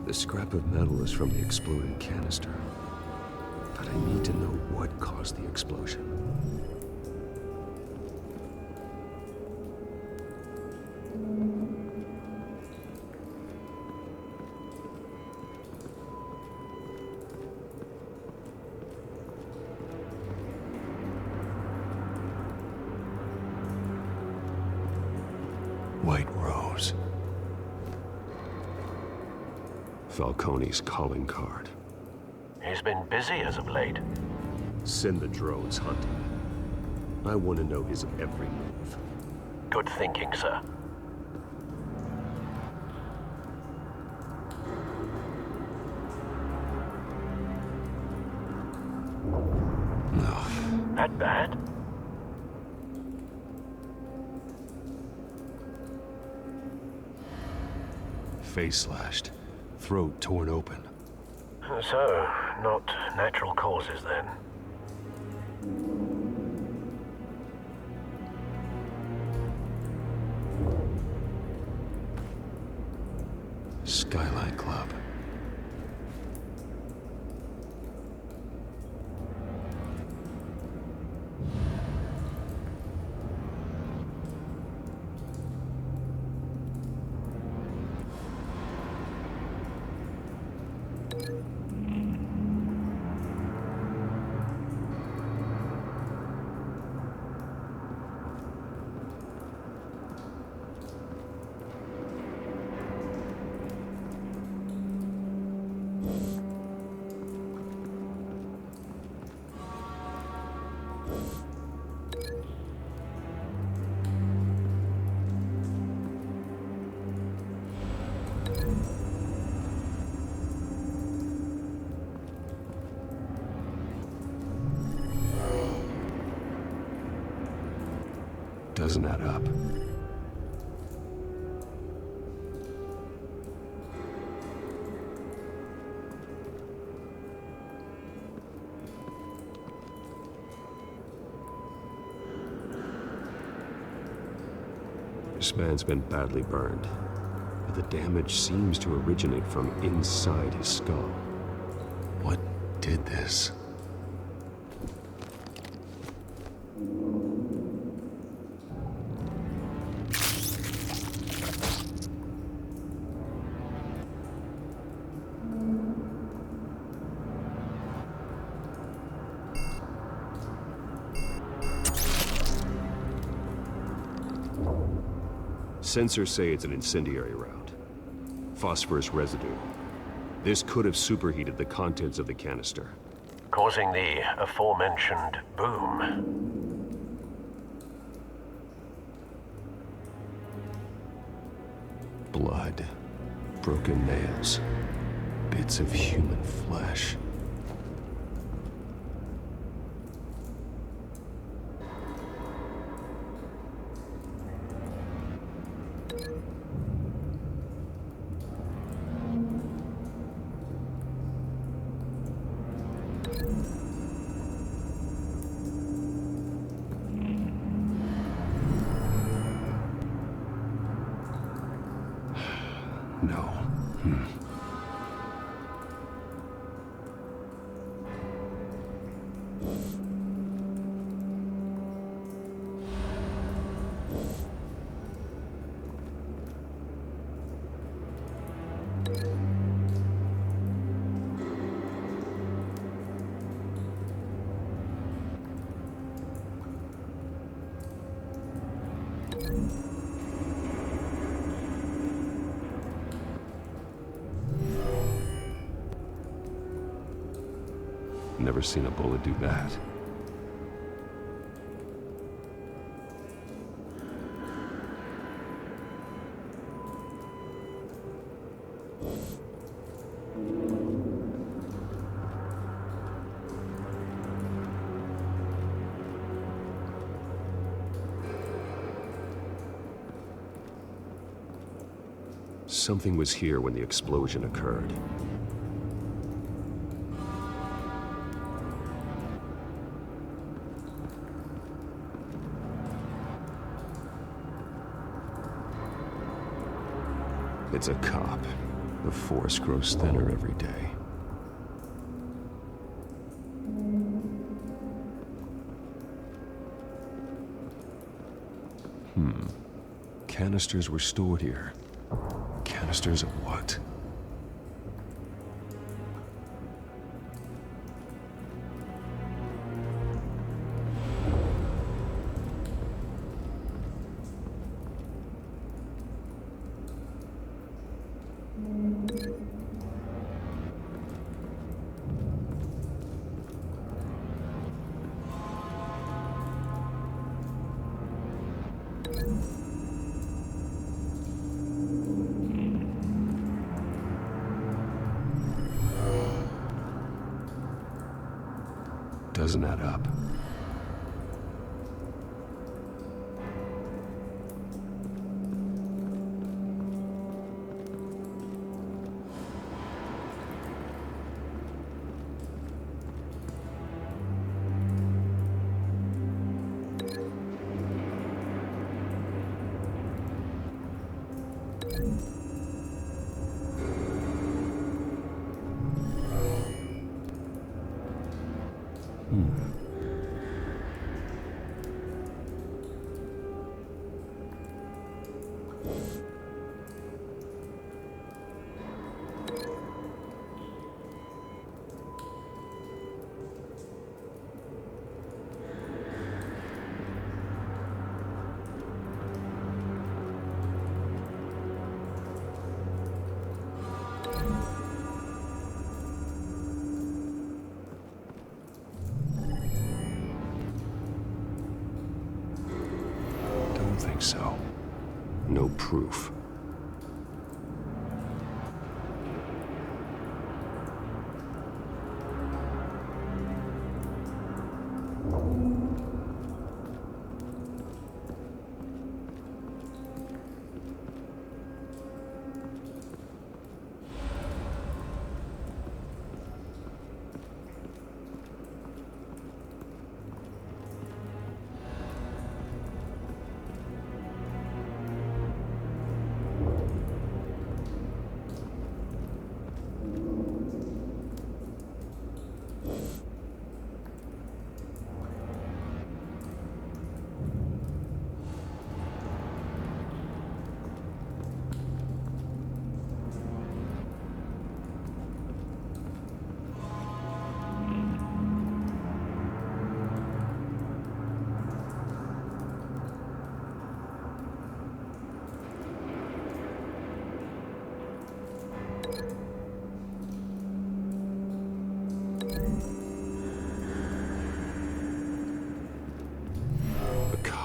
The scrap of metal is from the exploding canister. But I need to know what caused the explosion. White Rose. Falcone's calling card. He's been busy as of late. Send the drones hunting. I want to know his every move. Good thinking, sir. No. That bad? Face slashed. Throat torn open. So, not natural causes then. Skyline Club. Doesn't add up. This man's been badly burned, but the damage seems to originate from inside his skull. What did this? Sensors say it's an incendiary round. Phosphorus residue. This could have superheated the contents of the canister, causing the aforementioned boom. Blood, broken nails, bits of human flesh. No. Never seen a bullet do that. Something was here when the explosion occurred. It's a cop. The force grows thinner every day. Canisters were stored here. Canisters of what? Doesn't add up. Don't think so. No proof.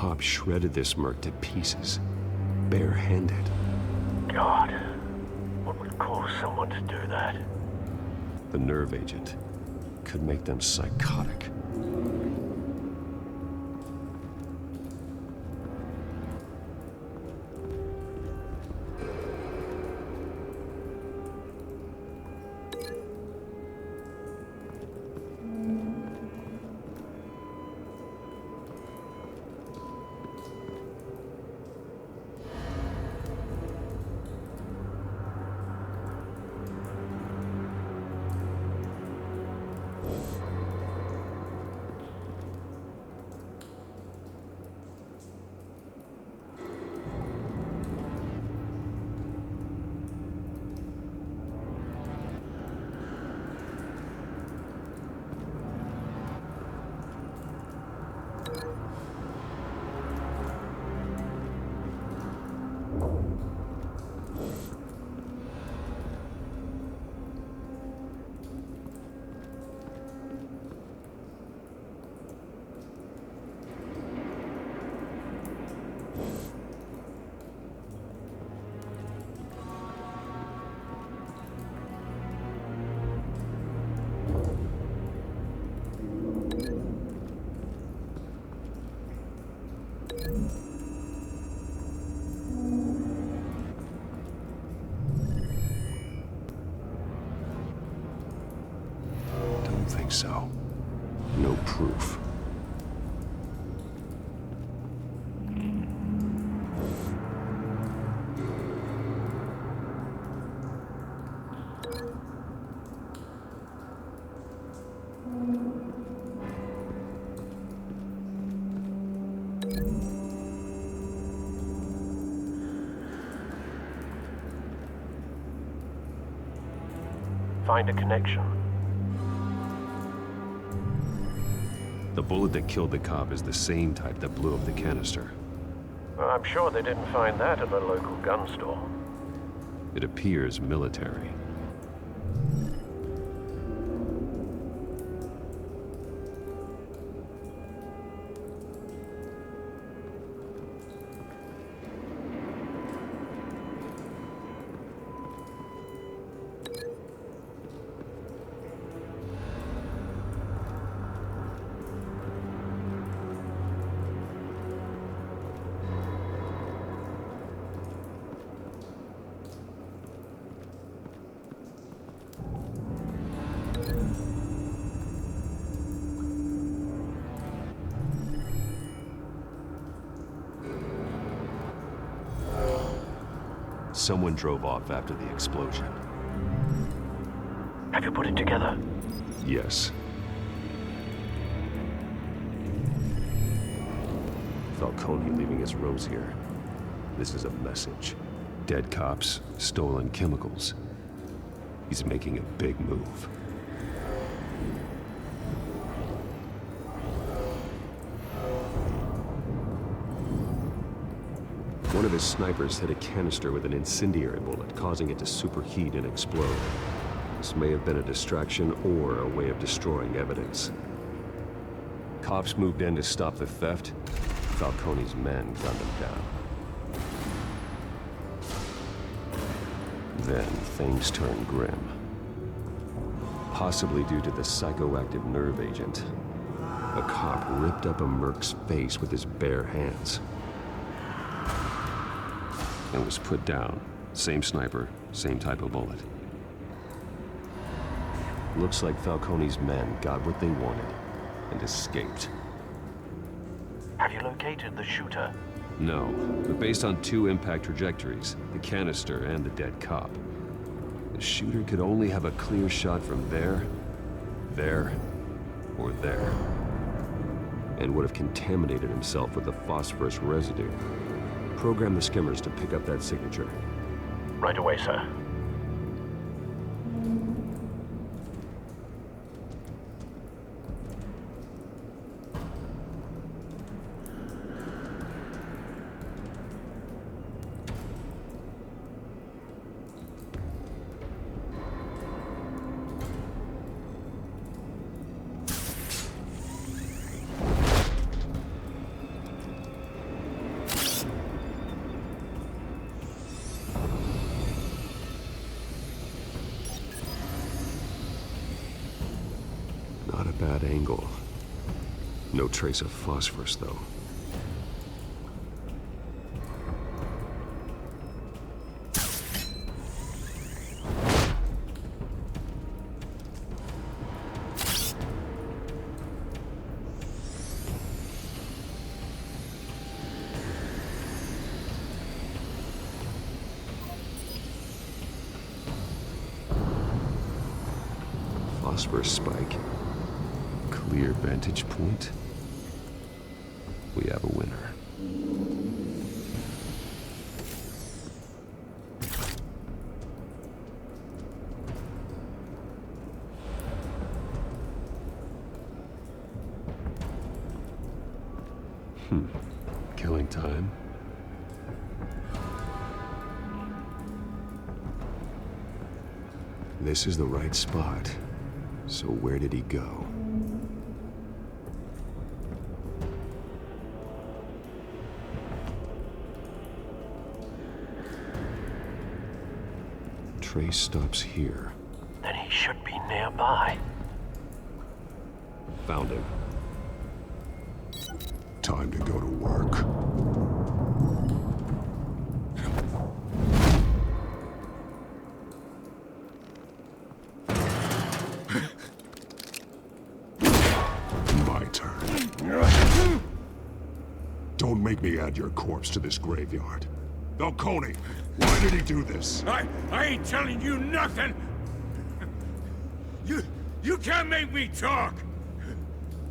cop shredded this merc to pieces, barehanded. God, what would cause someone to do that? The nerve agent could make them psychotic. Don't think so. No proof. Find a connection. The bullet that killed the cop is the same type that blew up the canister. I'm sure they didn't find that at a local gun store. It appears military. Someone drove off after the explosion. Have you put it together? Yes. Falcone leaving his rose here. This is a message. Dead cops, stolen chemicals. He's making a big move. One of his snipers hit a canister with an incendiary bullet, causing it to superheat and explode. This may have been a distraction or a way of destroying evidence. Cops moved in to stop the theft. Falcone's men gunned him down. Then things turned grim. Possibly due to the psychoactive nerve agent. A cop ripped up a merc's face with his bare hands. And was put down. Same sniper, same type of bullet. Looks like Falcone's men got what they wanted and escaped. Have you located the shooter? No, but based on two impact trajectories, the canister and the dead cop, the shooter could only have a clear shot from there, or there, and would have contaminated himself with the phosphorus residue. Program the skimmers to pick up that signature. Right away, sir. bad angle. No trace of phosphorus, though. Phosphorus spike. Clear vantage point. We have a winner. Killing time. This is the right spot. So where did he go? Trace stops here. Then he should be nearby. Found him. Time to go to work. My turn. Don't make me add your corpse to this graveyard. Falcone, why did he do this? I ain't telling you nothing! You can't make me talk!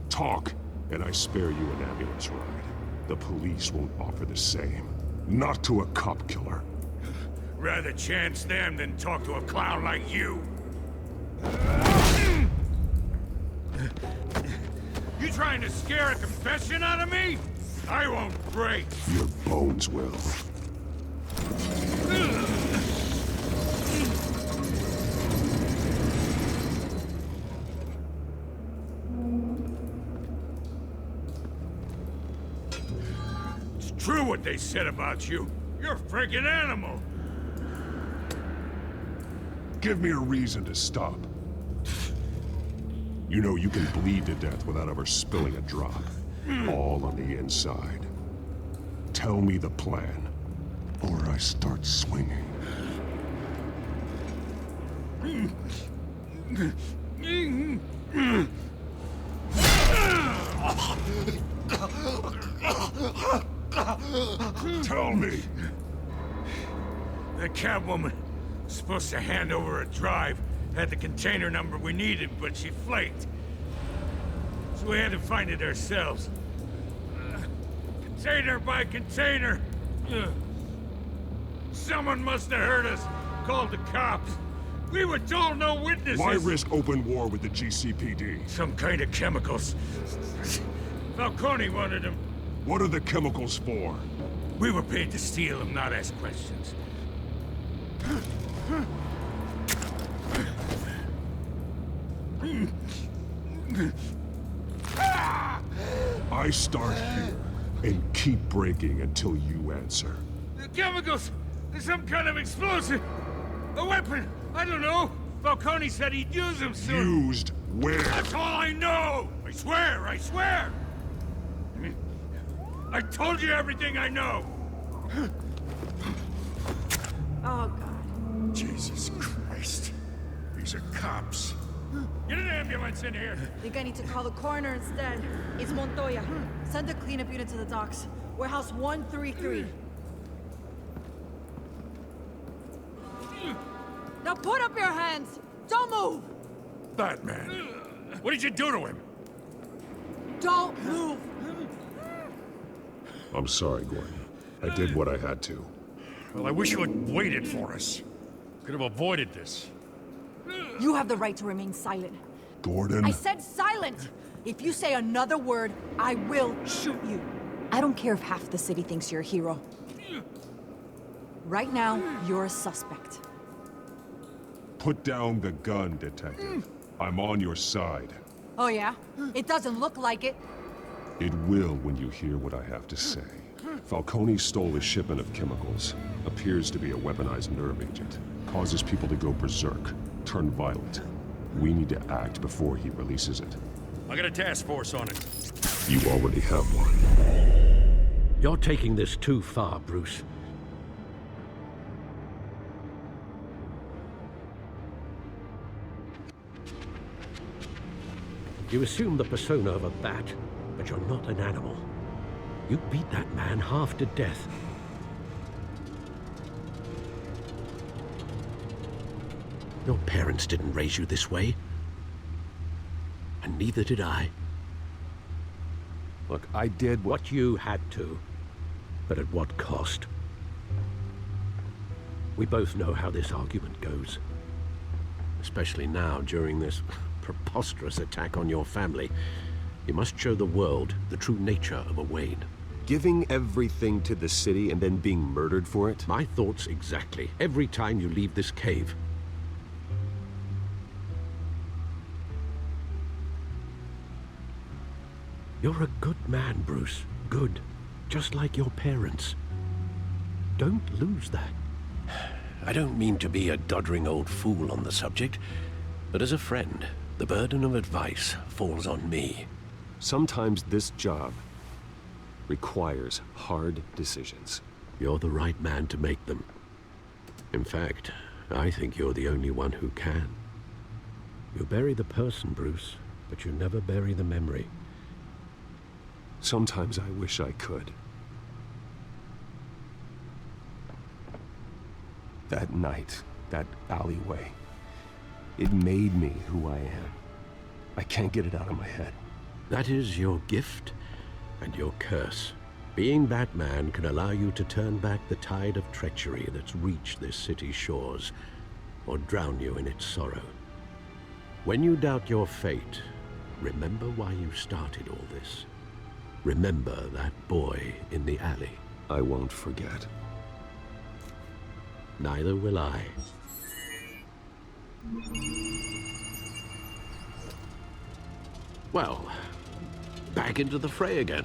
Talk, and I spare you an ambulance ride. The police won't offer the same. Not to a cop killer. Rather chance them than talk to a clown like you. You trying to scare a confession out of me? I won't break. Your bones will. It's true what they said about you. You're a freaking animal. Give me a reason to stop. You know you can bleed to death without ever spilling a drop. All on the inside. Tell me the plan, or I start swinging. Tell me! The Catwoman was supposed to hand over a drive. Had the container number we needed, but she flaked. So we had to find it ourselves. Container by container. Someone must have heard us. Called the cops. We were told no witnesses. Why risk open war with the GCPD? Some kind of chemicals. Falcone wanted them. What are the chemicals for? We were paid to steal them, not ask questions. I start here and keep breaking until you answer. The chemicals! There's some kind of explosive! A weapon! I don't know! Falcone said he'd use them soon! Used where? That's all I know! I swear! I swear! I told you everything I know! Oh, God. Jesus Christ. These are cops. Get an ambulance in here! Think I need to call the coroner instead. It's Montoya. Send a cleanup unit to the docks. Warehouse 133. Now put up your hands! Don't move! Batman. What did you do to him? Don't move! I'm sorry, Gordon. I did what I had to. Well, I wish you had waited for us. Could have avoided this. You have the right to remain silent. Gordon? I said silent! If you say another word, I will shoot you. I don't care if half the city thinks you're a hero. Right now, you're a suspect. Put down the gun, Detective. I'm on your side. Oh yeah? It doesn't look like it. It will when you hear what I have to say. Falcone stole a shipment of chemicals. Appears to be a weaponized nerve agent. Causes people to go berserk, turn violent. We need to act before he releases it. I got a task force on it. You already have one. You're taking this too far, Bruce. You assume the persona of a bat, but you're not an animal. You beat that man half to death. Your parents didn't raise you this way. And neither did I. Look, I did what you had to, but at what cost? We both know how this argument goes. Especially now, during this preposterous attack on your family. You must show the world the true nature of a Wayne. Giving everything to the city and then being murdered for it? My thoughts exactly. Every time you leave this cave. You're a good man, Bruce. Good. Just like your parents. Don't lose that. I don't mean to be a doddering old fool on the subject, but as a friend, the burden of advice falls on me. Sometimes this job requires hard decisions. You're the right man to make them. In fact, I think you're the only one who can. You bury the person, Bruce, but you never bury the memory. Sometimes I wish I could. That night, that alleyway, it made me who I am. I can't get it out of my head. That is your gift and your curse. Being Batman can allow you to turn back the tide of treachery that's reached this city's shores, or drown you in its sorrow. When you doubt your fate, remember why you started all this. Remember that boy in the alley. I won't forget. Neither will I. Well, back into the fray again.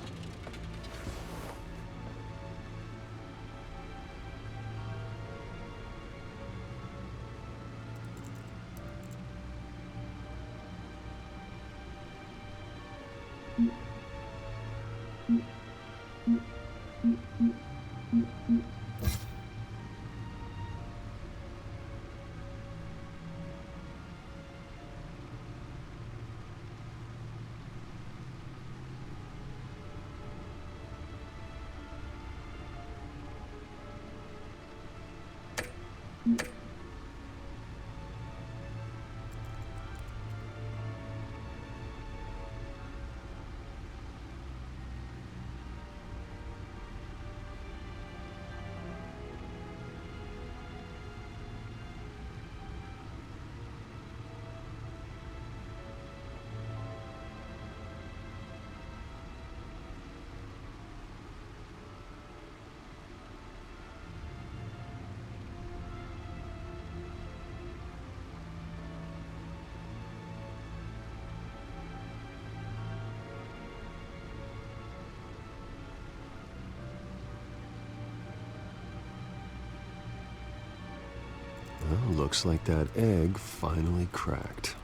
Well, looks like that egg finally cracked.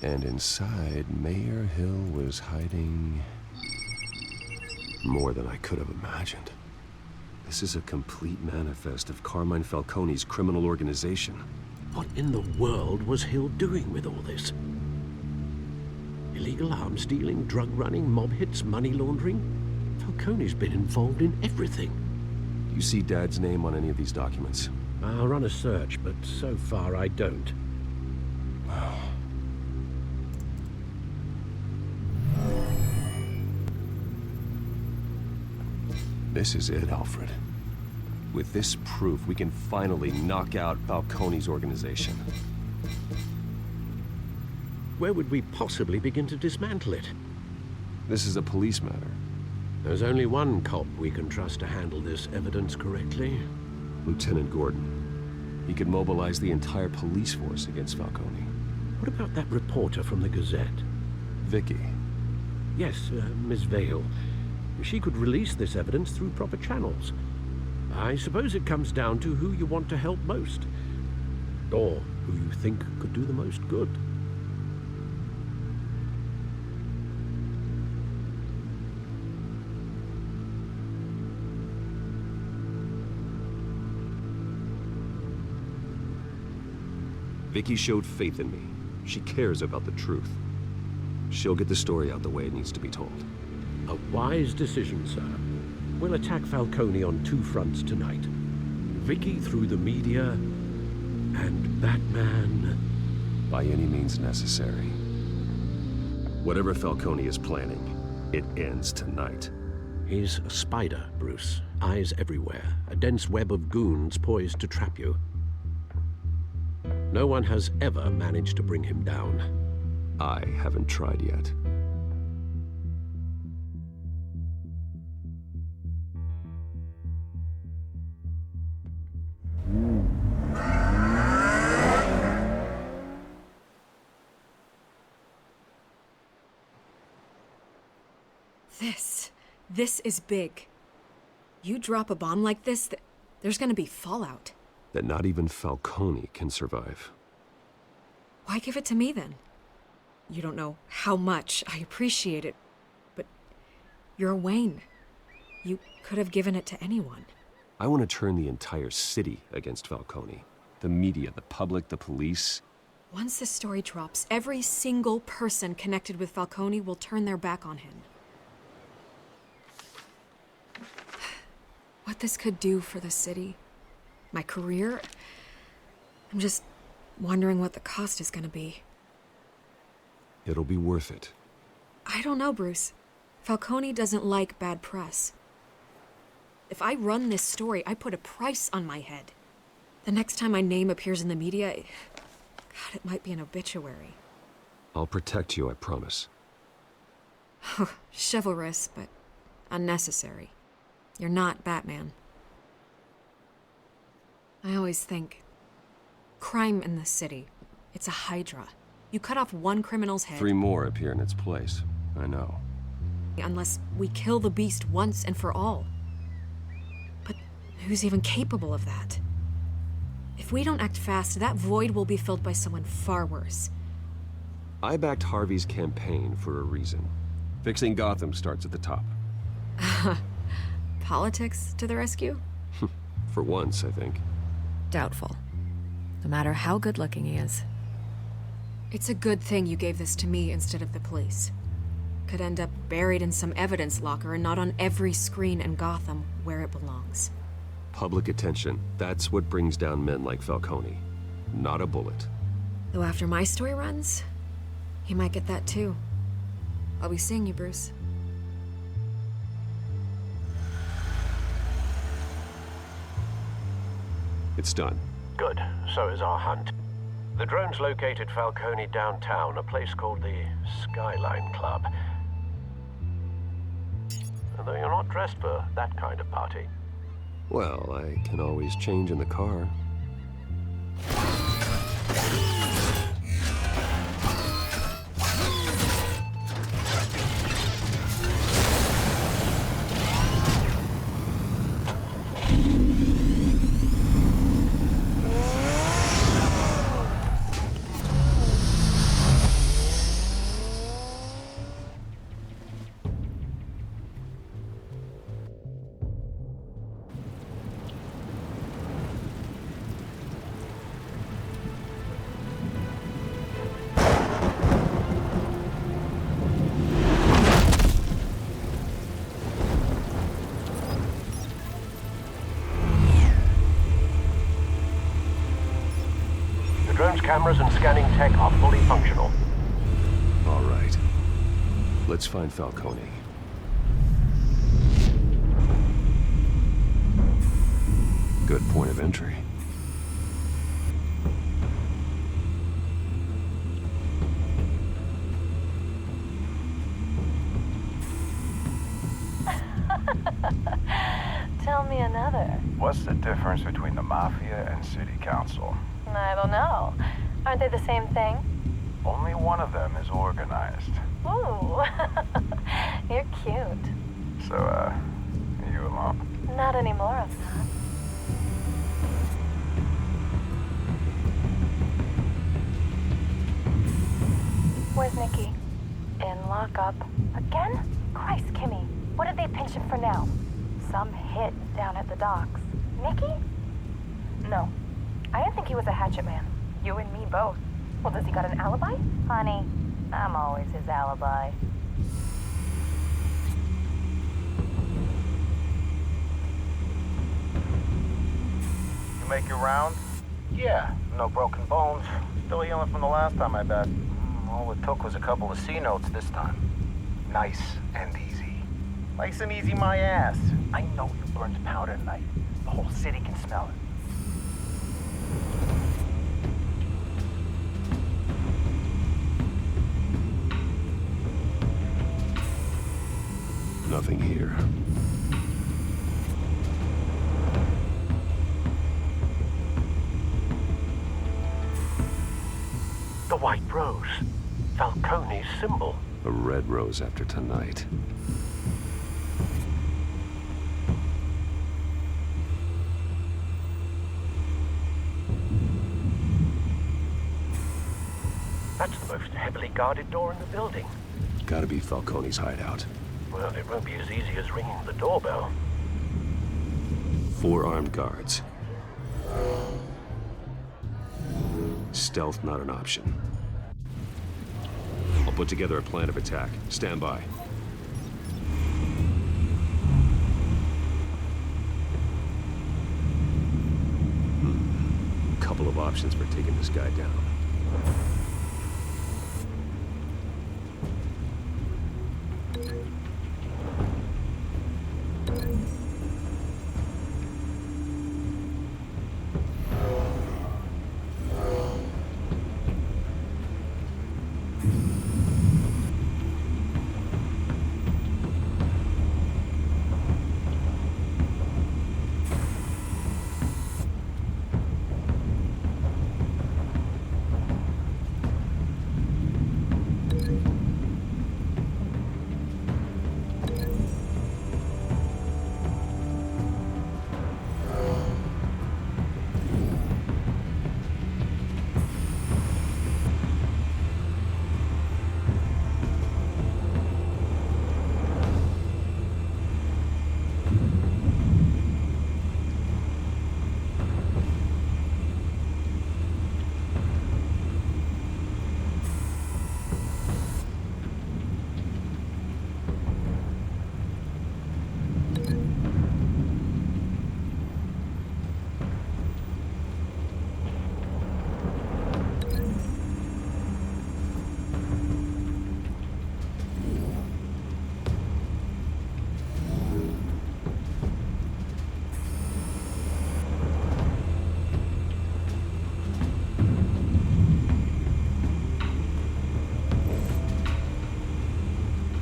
And inside, Mayor Hill was hiding more than I could have imagined. This is a complete manifest of Carmine Falcone's criminal organization. What in the world was Hill doing with all this? Illegal arms dealing, drug running, mob hits, money laundering? Falcone's been involved in everything. Do you see Dad's name on any of these documents? I'll run a search, but so far I don't. This is it, Alfred. With this proof, we can finally knock out Falcone's organization. Where would we possibly begin to dismantle it? This is a police matter. There's only one cop we can trust to handle this evidence correctly. Lieutenant Gordon. He could mobilize the entire police force against Falcone. What about that reporter from the Gazette? Vicky. Yes, Miss Vale. She could release this evidence through proper channels. I suppose it comes down to who you want to help most. Or who you think could do the most good. Vicky showed faith in me. She cares about the truth. She'll get the story out the way it needs to be told. A wise decision, sir. We'll attack Falcone on two fronts tonight. Vicky through the media, and Batman... By any means necessary. Whatever Falcone is planning, it ends tonight. He's a spider, Bruce. Eyes everywhere. A dense web of goons poised to trap you. No one has ever managed to bring him down. I haven't tried yet. This is big. You drop a bomb like this, there's gonna be fallout. That not even Falcone can survive. Why give it to me then? You don't know how much I appreciate it, but you're Wayne. You could have given it to anyone. I want to turn the entire city against Falcone. The media, the public, the police. Once this story drops, every single person connected with Falcone will turn their back on him. What this could do for the city, my career, I'm just wondering what the cost is gonna be. It'll be worth it. I don't know, Bruce. Falcone doesn't like bad press. If I run this story, I put a price on my head. The next time my name appears in the media, God, it might be an obituary. I'll protect you, I promise. Chivalrous, but unnecessary. You're not Batman. I always think, crime in the city, it's a hydra. You cut off one criminal's head... 3 more appear in its place. I know. Unless we kill the beast once and for all. But who's even capable of that? If we don't act fast, that void will be filled by someone far worse. I backed Harvey's campaign for a reason. Fixing Gotham starts at the top. Politics to the rescue? For once, I think. Doubtful. No matter how good-looking he is. It's a good thing you gave this to me instead of the police. Could end up buried in some evidence locker and not on every screen in Gotham where it belongs. Public attention. That's what brings down men like Falcone. Not a bullet. Though after my story runs, he might get that too. I'll be seeing you, Bruce. It's done. Good. So is our hunt. The drones located Falcone downtown, a place called the Skyline Club. Although you're not dressed for that kind of party. Well, I can always change in the car. Drone's cameras and scanning tech are fully functional. All right. Let's find Falcone. Good point of entry. Tell me another. What's the difference between the Mafia and City Council? I don't know. Aren't they the same thing? Only one of them is organized. Ooh, you're cute. So, are you alone? Not anymore, I'm not. Where's Nikki? In lockup. Again? Christ, Kimmy. What did they pinch him for now? Some hit down at the docks. Nikki? No. I didn't think he was a hatchet man. You and me both. Well, does he got an alibi? Honey, I'm always his alibi. You make your round? Yeah, no broken bones. Still healing from the last time, I bet. All it took was a couple of C notes this time. Nice and easy. Nice and easy, my ass. I know you burned powder tonight. The whole city can smell it. Nothing here. The white rose. Falcone's symbol. A red rose after tonight. That's the most heavily guarded door in the building. Gotta be Falcone's hideout. Well, it won't be as easy as ringing the doorbell. 4 armed guards. Stealth not an option. I'll put together a plan of attack. Stand by. Couple of options for taking this guy down.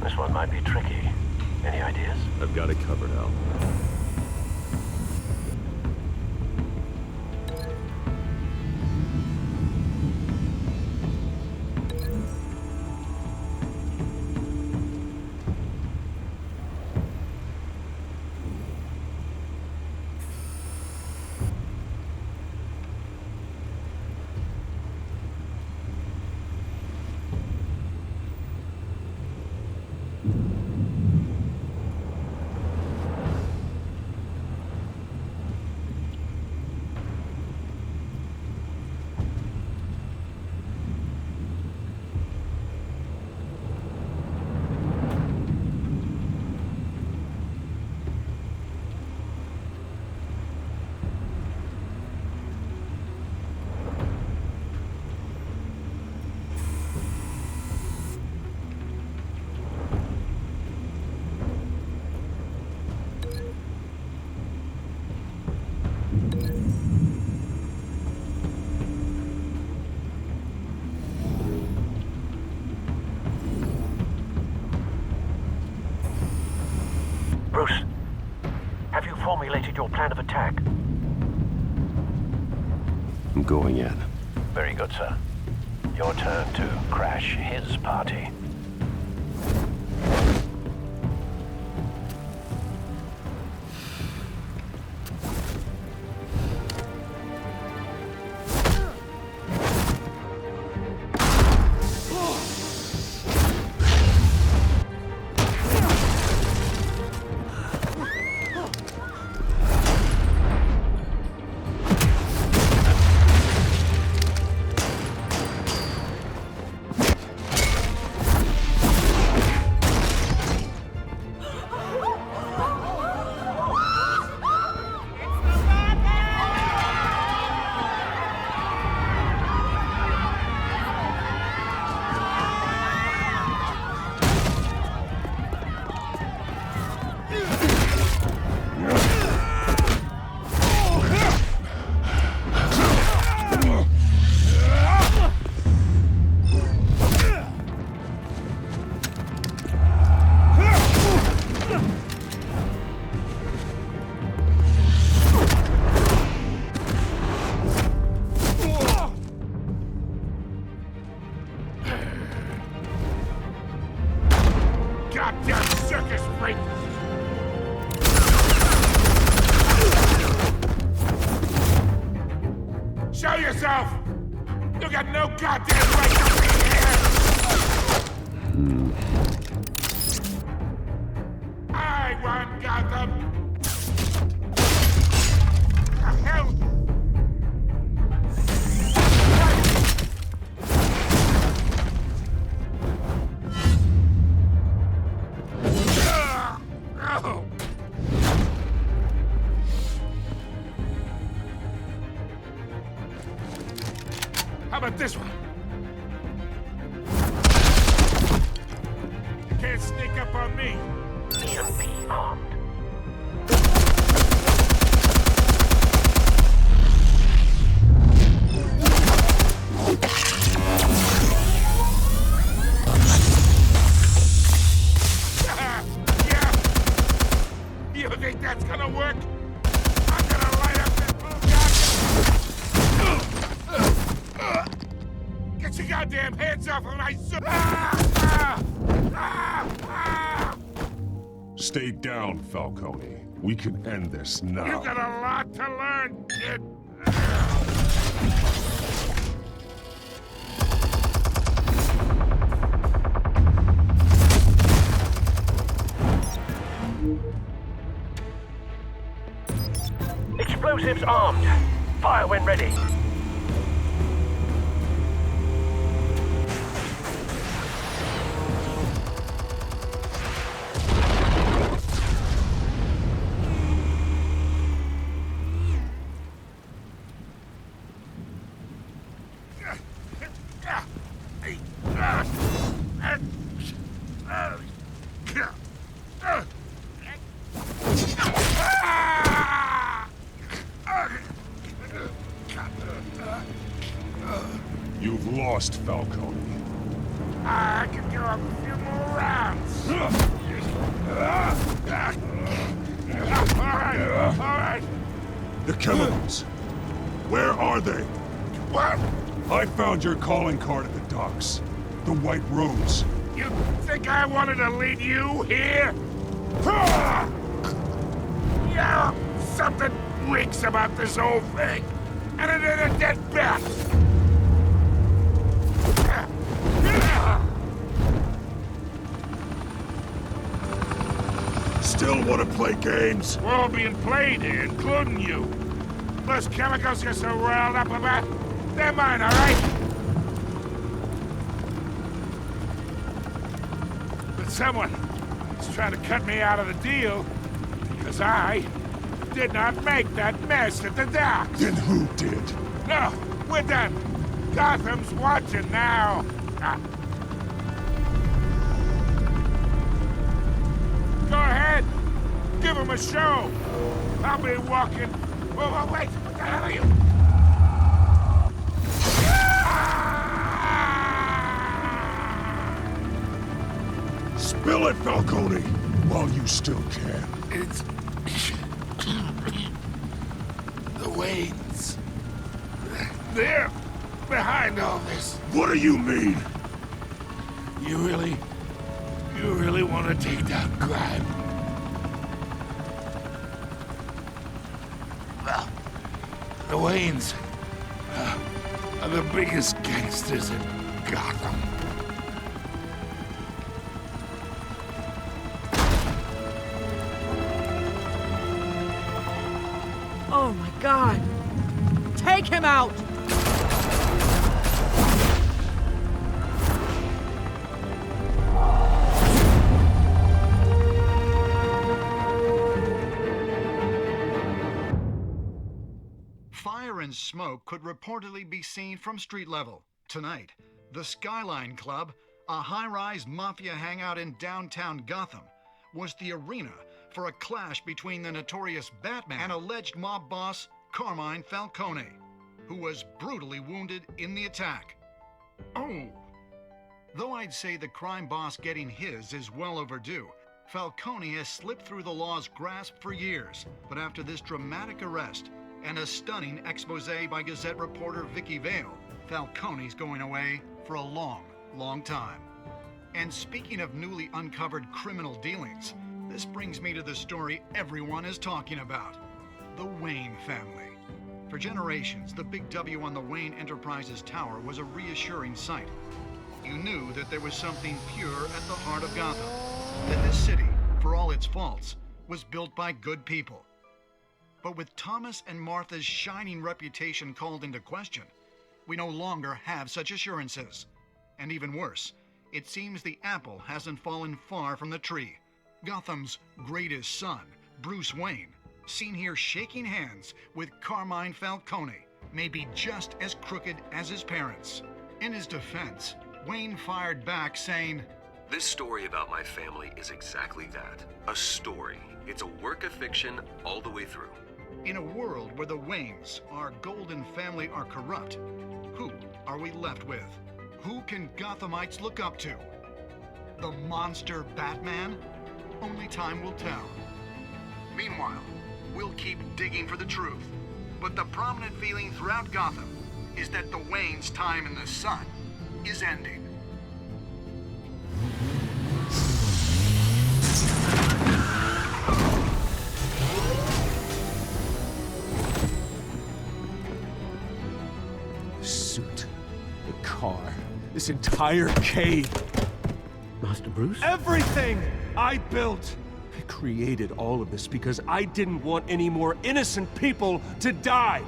This one might be tricky. Any ideas? I've got it covered, Al. Bruce, have you formulated your plan of attack? I'm going in. Very good, sir. Your turn to crash his party. Show yourself! You got no goddamn right to be here! I want Gotham! The hell? Oh. How about this one? You can't sneak up on me. Be armed. Yeah. You think that's gonna work? I'm gonna light up this blue Get your goddamn hands off of my Stay down, Falcone. We can end this now. You got a lot to learn, kid. Explosives armed. Fire when ready. You've lost, Falcone. I can go up a few more rounds. All right. The chemicals. Where are they? What? I found your calling card at the docks. The White Rose. You think I wanted to lead you here? Yeah, something reeks about this whole thing. And it ain't a dead bat. Still want to play games? We're all being played here, including you. Those chemicals you're so riled up about, they're mine, all right? But someone is trying to cut me out of the deal because I did not make that mess at the docks. Then who did? No, we're done. Gotham's watching now. Go ahead. Give him a show. I'll be walking. Oh, wait. What the hell are you? Spill it, Falcone, while you still can. It's... the Waynes. They're behind all this. What do you mean? You really want to take down crime? Well, the Waynes are the biggest gangsters in Gotham. Oh my God! Take him out! Fire and smoke could reportedly be seen from street level. Tonight, the Skyline Club, a high-rise mafia hangout in downtown Gotham, was the arena for a clash between the notorious Batman and alleged mob boss Carmine Falcone, who was brutally wounded in the attack. Oh! Though I'd say the crime boss getting his is well overdue, Falcone has slipped through the law's grasp for years. But after this dramatic arrest and a stunning expose by Gazette reporter Vicky Vale, Falcone's going away for a long, long time. And speaking of newly uncovered criminal dealings, this brings me to the story everyone is talking about. The Wayne family. For generations, the big W on the Wayne Enterprises tower was a reassuring sight. You knew that there was something pure at the heart of Gotham. That this city, for all its faults, was built by good people. But with Thomas and Martha's shining reputation called into question, we no longer have such assurances. And even worse, it seems the apple hasn't fallen far from the tree. Gotham's greatest son, Bruce Wayne, seen here shaking hands with Carmine Falcone, may be just as crooked as his parents. In his defense, Wayne fired back saying, "This story about my family is exactly that. A story. It's a work of fiction all the way through." In a world where the Waynes, our golden family, are corrupt, who are we left with? Who can Gothamites look up to? The monster Batman? Only time will tell. Meanwhile, we'll keep digging for the truth. But the prominent feeling throughout Gotham is that the Waynes' time in the sun is ending. The suit, the car, this entire cave. Master Bruce? Everything I built! I created all of this because I didn't want any more innocent people to die!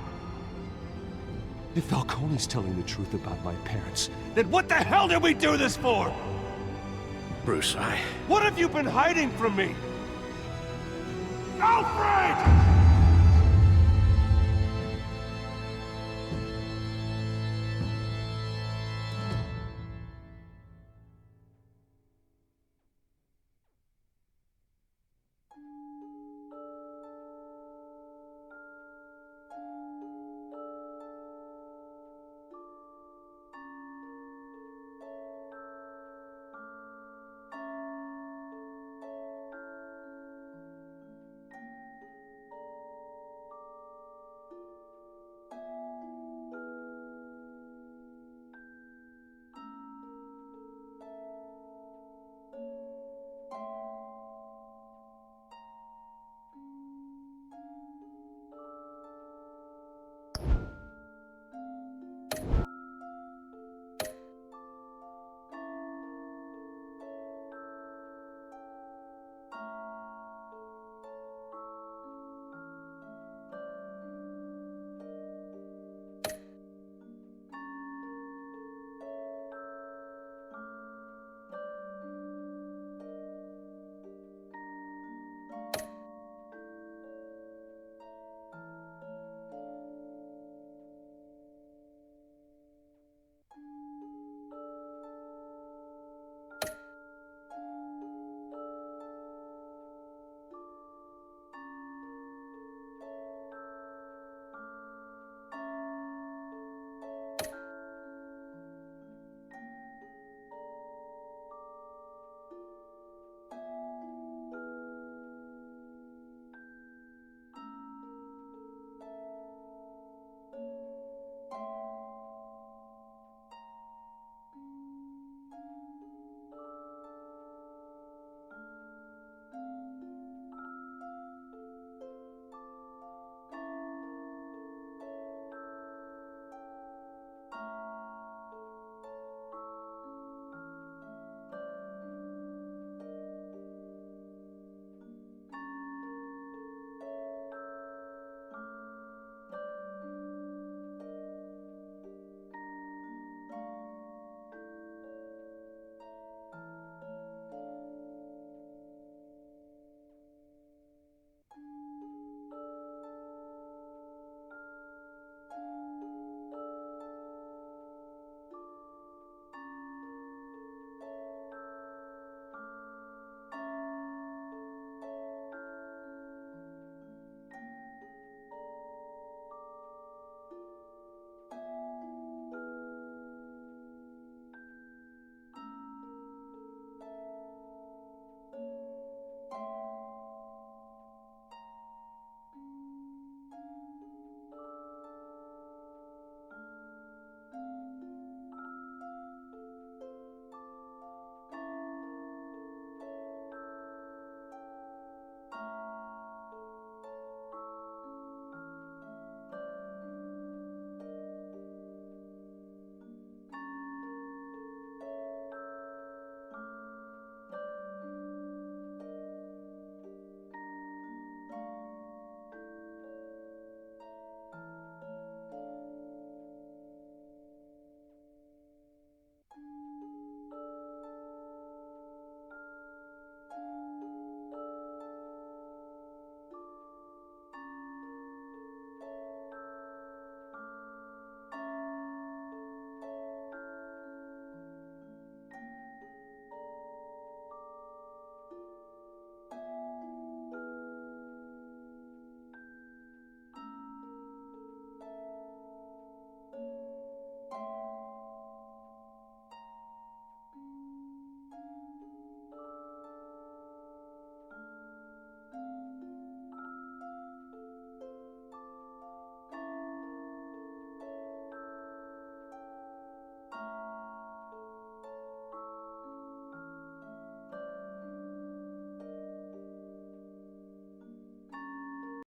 If Falcone's telling the truth about my parents, then what the hell did we do this for? Bruce, What have you been hiding from me? Alfred!